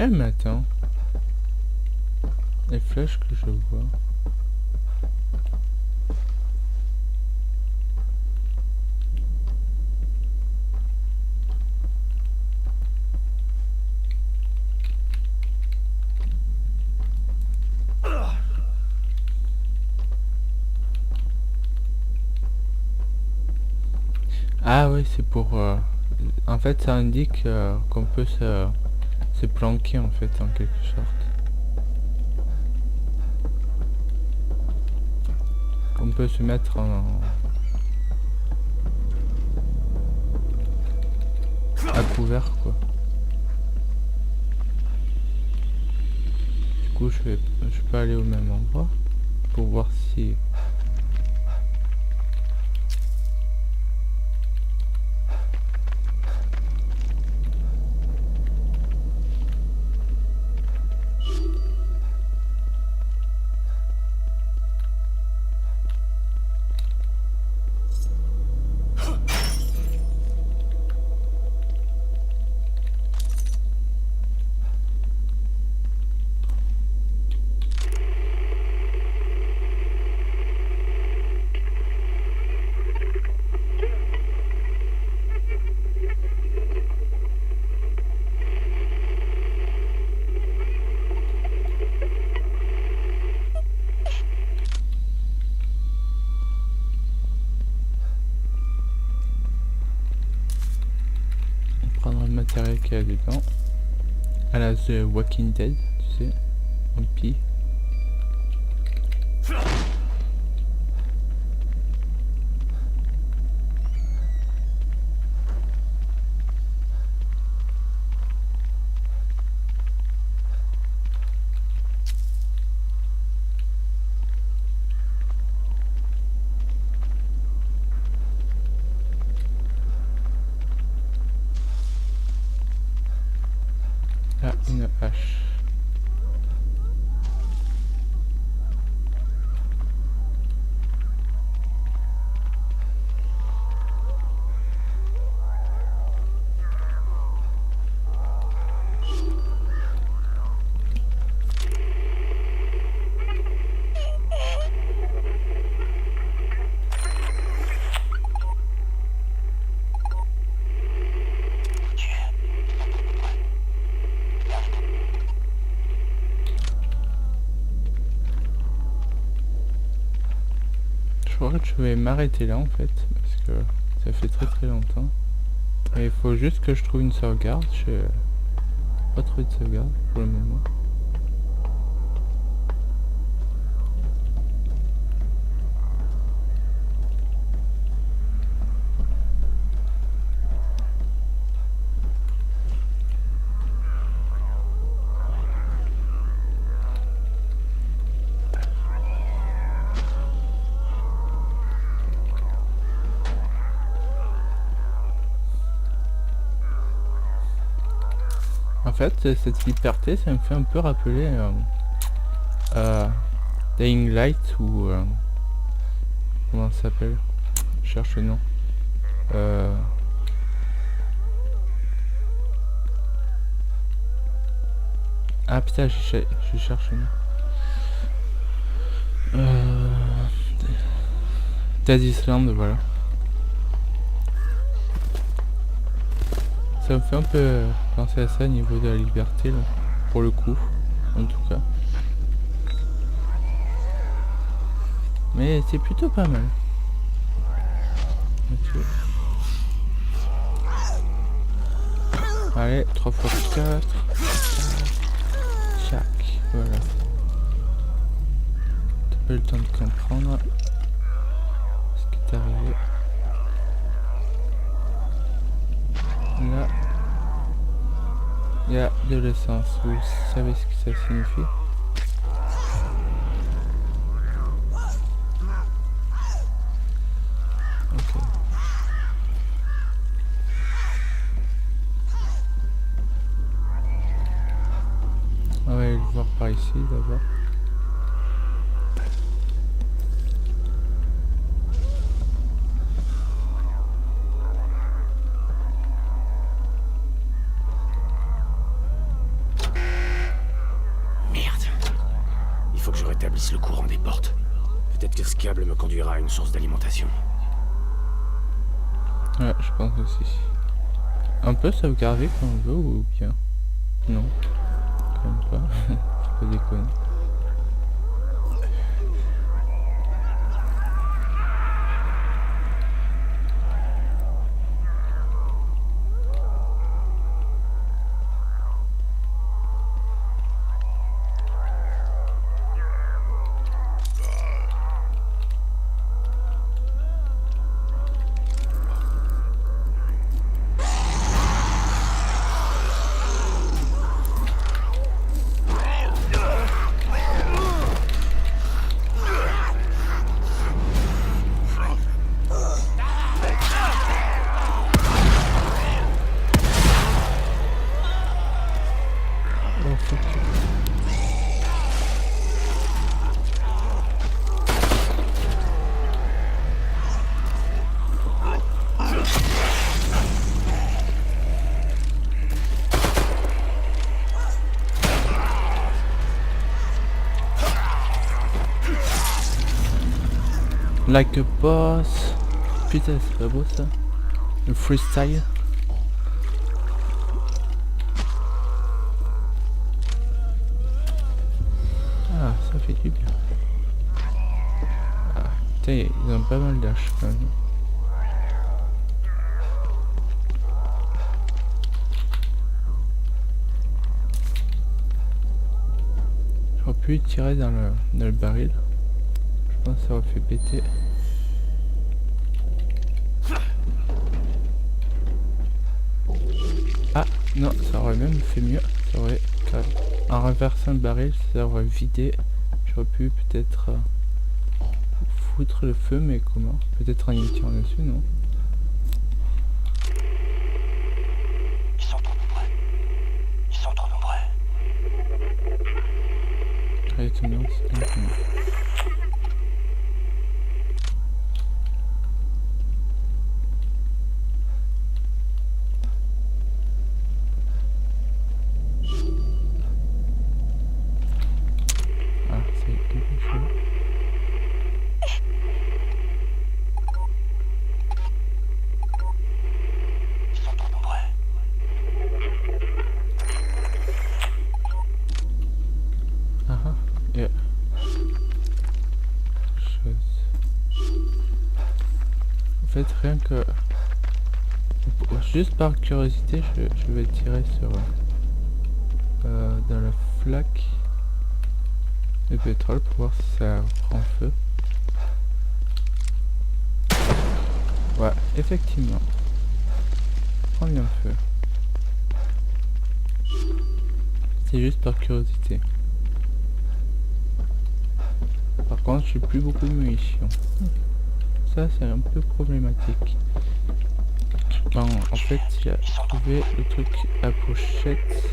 Eh mais attends. Les flèches que je vois. Ah oui, c'est pour... en fait, ça indique qu'on peut se planquer en fait, en quelque sorte. Qu'on peut se mettre à couvert, quoi. Du coup, je peux aller au même endroit pour voir si... prendre le matériel qu'il y a dedans. À la The Walking Dead, tu sais, en pis. Ah, une hache. Je crois que je vais m'arrêter là en fait, parce que ça fait très longtemps. Et il faut juste que je trouve une sauvegarde. Je n'ai pas trouvé de sauvegarde pour le moment. fait, cette liberté, ça me fait un peu rappeler Dying Light ou comment ça s'appelle? Je cherche le nom. Ah putain, je cherche le nom. Dead Island, voilà. Ça me fait un peu penser à ça au niveau de la liberté, là, pour le coup, en tout cas. Mais c'est plutôt pas mal. Okay. Allez, 3 x 4. Chaque, voilà. T'as pas eu le temps de comprendre ce qui est arrivé. Là, il y a de l'essence. Vous savez ce que ça signifie? Ok. On va aller le voir par ici d'abord. Le courant des portes. Peut-être que ce câble me conduira à une source d'alimentation. Ouais, je pense aussi. On peut sauvegarder quand on veut ou bien? Non. Quand même pas. Faut pas déconner. Like a boss. Putain, c'est pas beau ça. Le freestyle. Ah, ça fait du bien. Ah, putain, ils ont pas mal d'âge quand même. J'aurais pu tirer dans le baril. Je pense que ça aurait fait péter. Ah non, ça aurait même fait mieux. Ça aurait, en renversant le baril, ça aurait vidé. J'aurais pu peut-être foutre le feu, mais comment? Peut-être en y tirant dessus, non? Ils sont trop nombreux. Ils sont trop nombreux. Résonance infinie. En fait, rien que juste par curiosité, je vais tirer sur dans la flaque de pétrole pour voir si ça prend feu. Ouais, effectivement, prend bien feu. C'est juste par curiosité. Par contre, j'ai plus beaucoup de munitions. Ça, c'est un peu problématique. Bon, en fait, j'ai trouvé le truc à pochette.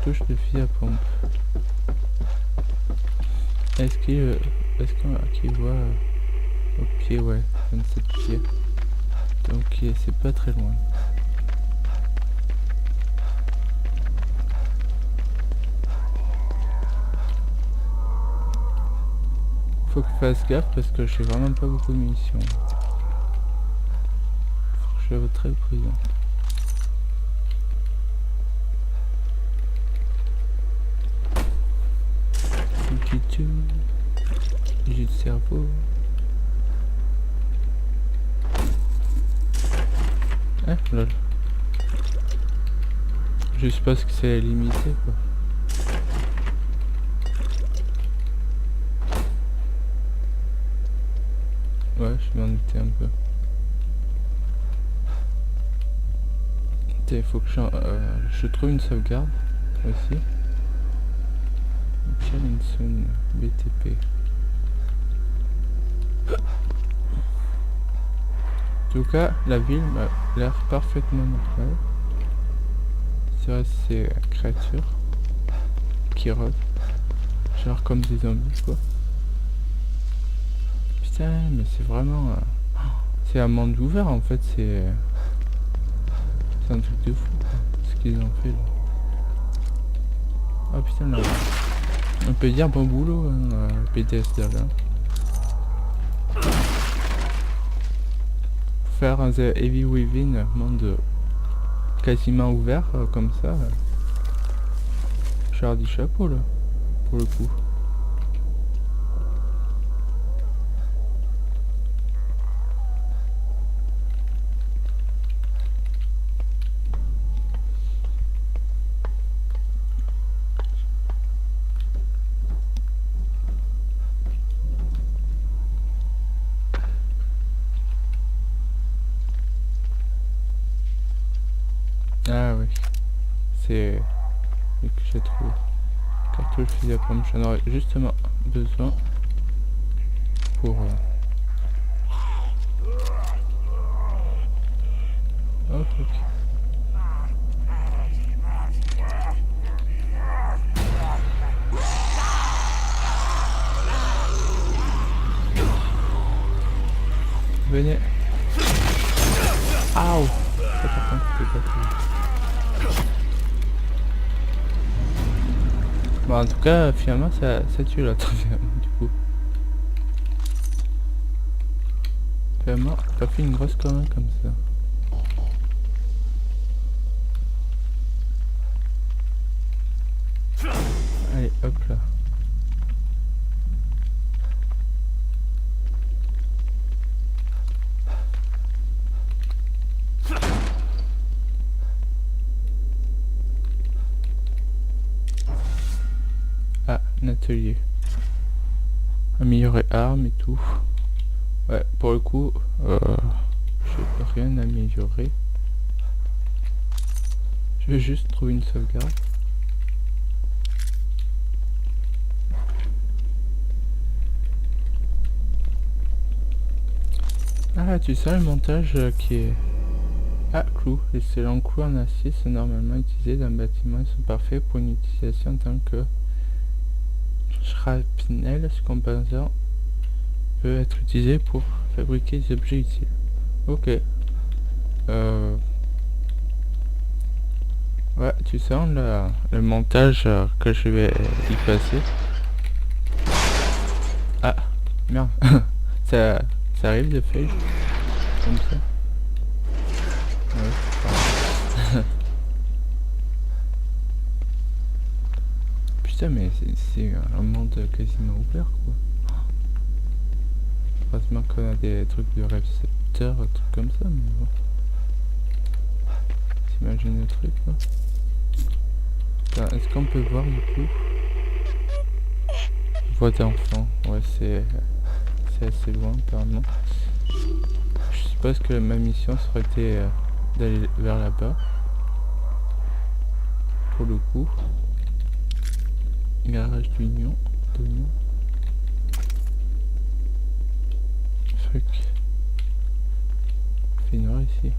touche de fusil à pompe. Est-ce qu'il voit au pied, ouais, 27 pieds. Donc c'est pas très loin. Faut que je fasse gaffe parce que j'ai vraiment pas beaucoup de munitions. Faut que je sois très prudent. J'ai de cerveau. Ah, lol. Je sais pas ce que c'est limité quoi. Ouais, je m'en doutais un peu. Il faut que je trouve une sauvegarde aussi. Challenge BTP. En tout cas, la ville m'a l'air parfaitement normale. C'est ces créatures qui rôdent. Genre comme des zombies quoi. Putain, mais c'est vraiment... c'est un monde ouvert en fait, c'est un truc de fou quoi, ce qu'ils ont fait là. Ah putain là, on peut dire bon boulot hein, PTSD là. Faire un The Heavy Within, monde quasiment ouvert comme ça. Je leur dis chapeau là, pour le coup. Ah oui, c'est ce que j'ai trouvé. Cartouche fusil à pompe, j'en aurais justement besoin pour... Oh, ok. Venez. Aouh. Ça par contre c'était pas cool. Bon en tout cas finalement ça tue l'autre du coup. Finalement pas fait une grosse connerie comme ça. Allez hop là. Ah, un atelier. Améliorer armes et tout. Ouais, pour le coup, je peux rien améliorer. Je vais juste trouver une sauvegarde. Ah, tu sais le montage qui est... Ah, clou. Les scellants clous en acier sont normalement utilisés dans un bâtiment et sont parfaits pour une utilisation en tant que shrapnel. Ce composant peut être utilisé pour fabriquer des objets utiles. Ok. Ouais, tu sens le montage que je vais y passer. Ah, merde. ça arrive de faire comme ça. Ouais, putain, mais c'est un monde quasiment ouvert quoi. Heureusement qu'on a des trucs de récepteurs, des trucs comme ça, mais bon. T'imagines le truc là. Est-ce qu'on peut voir du coup? Voix d'enfant, ouais c'est assez loin apparemment. Je suppose que ma mission serait été d'aller vers là-bas. Pour le coup. Garage d'union. Fuck. Il fait noir ici.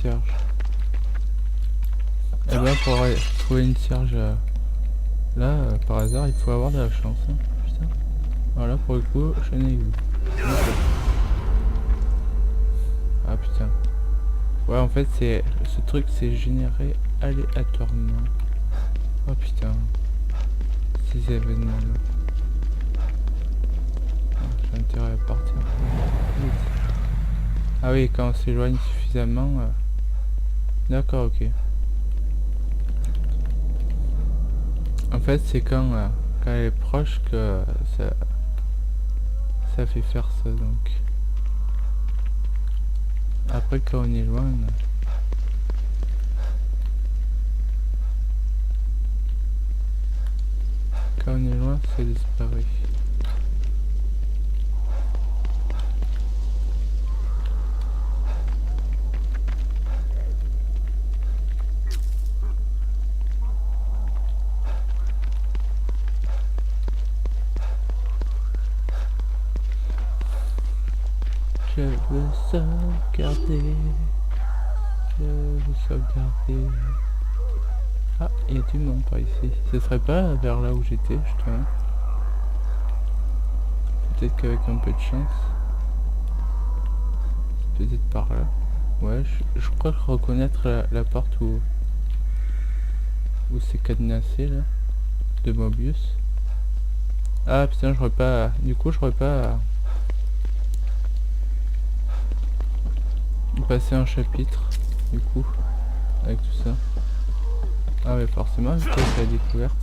cierge. Et bien pour trouver une cierge là, par hasard, il faut avoir de la chance. Hein. Putain. Voilà, pour le coup, je n'ai eu. Ah putain. Ouais, en fait, c'est ce truc, c'est généré aléatoirement. Oh putain. Ces événements là. J'ai intérêt à partir. Ah oui, quand on s'éloigne suffisamment. D'accord, ok. En fait, c'est quand elle est proche que ça fait faire ça, donc. Après, quand on est loin. Quand on est loin, ça disparaît. Je veux sauvegarder. Je veux sauvegarder. Ah, il y a du monde par ici. Ce serait pas vers là où j'étais, justement. Peut-être qu'avec un peu de chance. Peut-être par là. Ouais, je crois reconnaître la porte où c'est cadenassé, là. De Mobius. Ah putain, j'aurais pas... Du coup, j'aurais pas... passer un chapitre, du coup, avec tout ça. Ah ouais, forcément, je crois que c'est la découverte.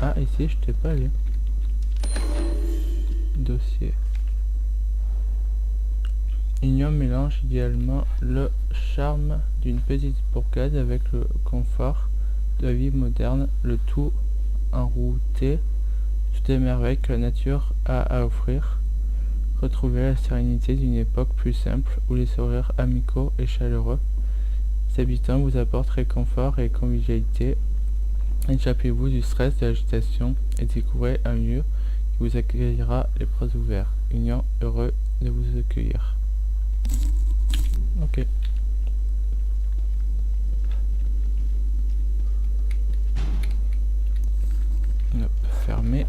Ah, ici, je t'ai pas allé. Dossier. Union mélange idéalement le charme d'une petite bourgade avec le confort de la vie moderne, le tout enrouté, toutes les merveilles que la nature a à offrir. Retrouvez la sérénité d'une époque plus simple où les sourires amicaux et chaleureux des habitants vous apportent réconfort et convivialité. Échappez-vous du stress, de l'agitation et découvrez un lieu qui vous accueillera les bras ouverts. Union heureux de vous accueillir. Ok. Hop, fermé.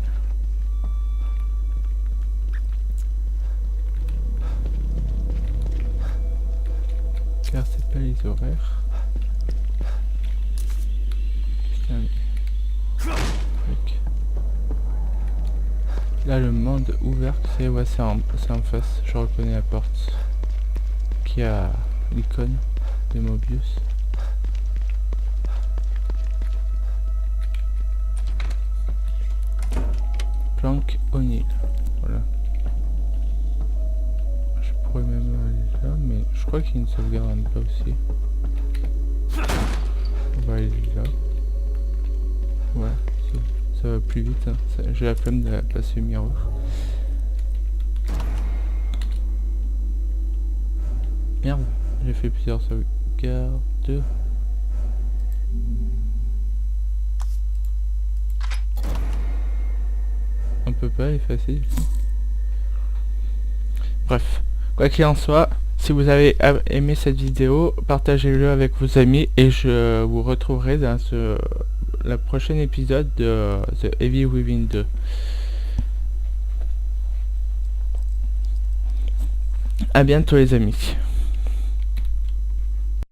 Car c'est pas les horaires. Putain. Là le monde ouvert, c'est ouais, c'est en face. Je reconnais la porte qui a l'icône de Mobius. Plank O'Neill. Voilà. Je pourrais même aller là, mais je crois qu'il y a une sauvegarde pas aussi. On va aller là. Ouais, ça va plus vite. Hein. J'ai la flemme de passer le miroir. Merde, j'ai fait plusieurs sauvegardes. On peut pas effacer. Bref, quoi qu'il en soit, si vous avez aimé cette vidéo, partagez-le avec vos amis et je vous retrouverai dans la prochaine épisode de The Evil Within 2. A bientôt les amis.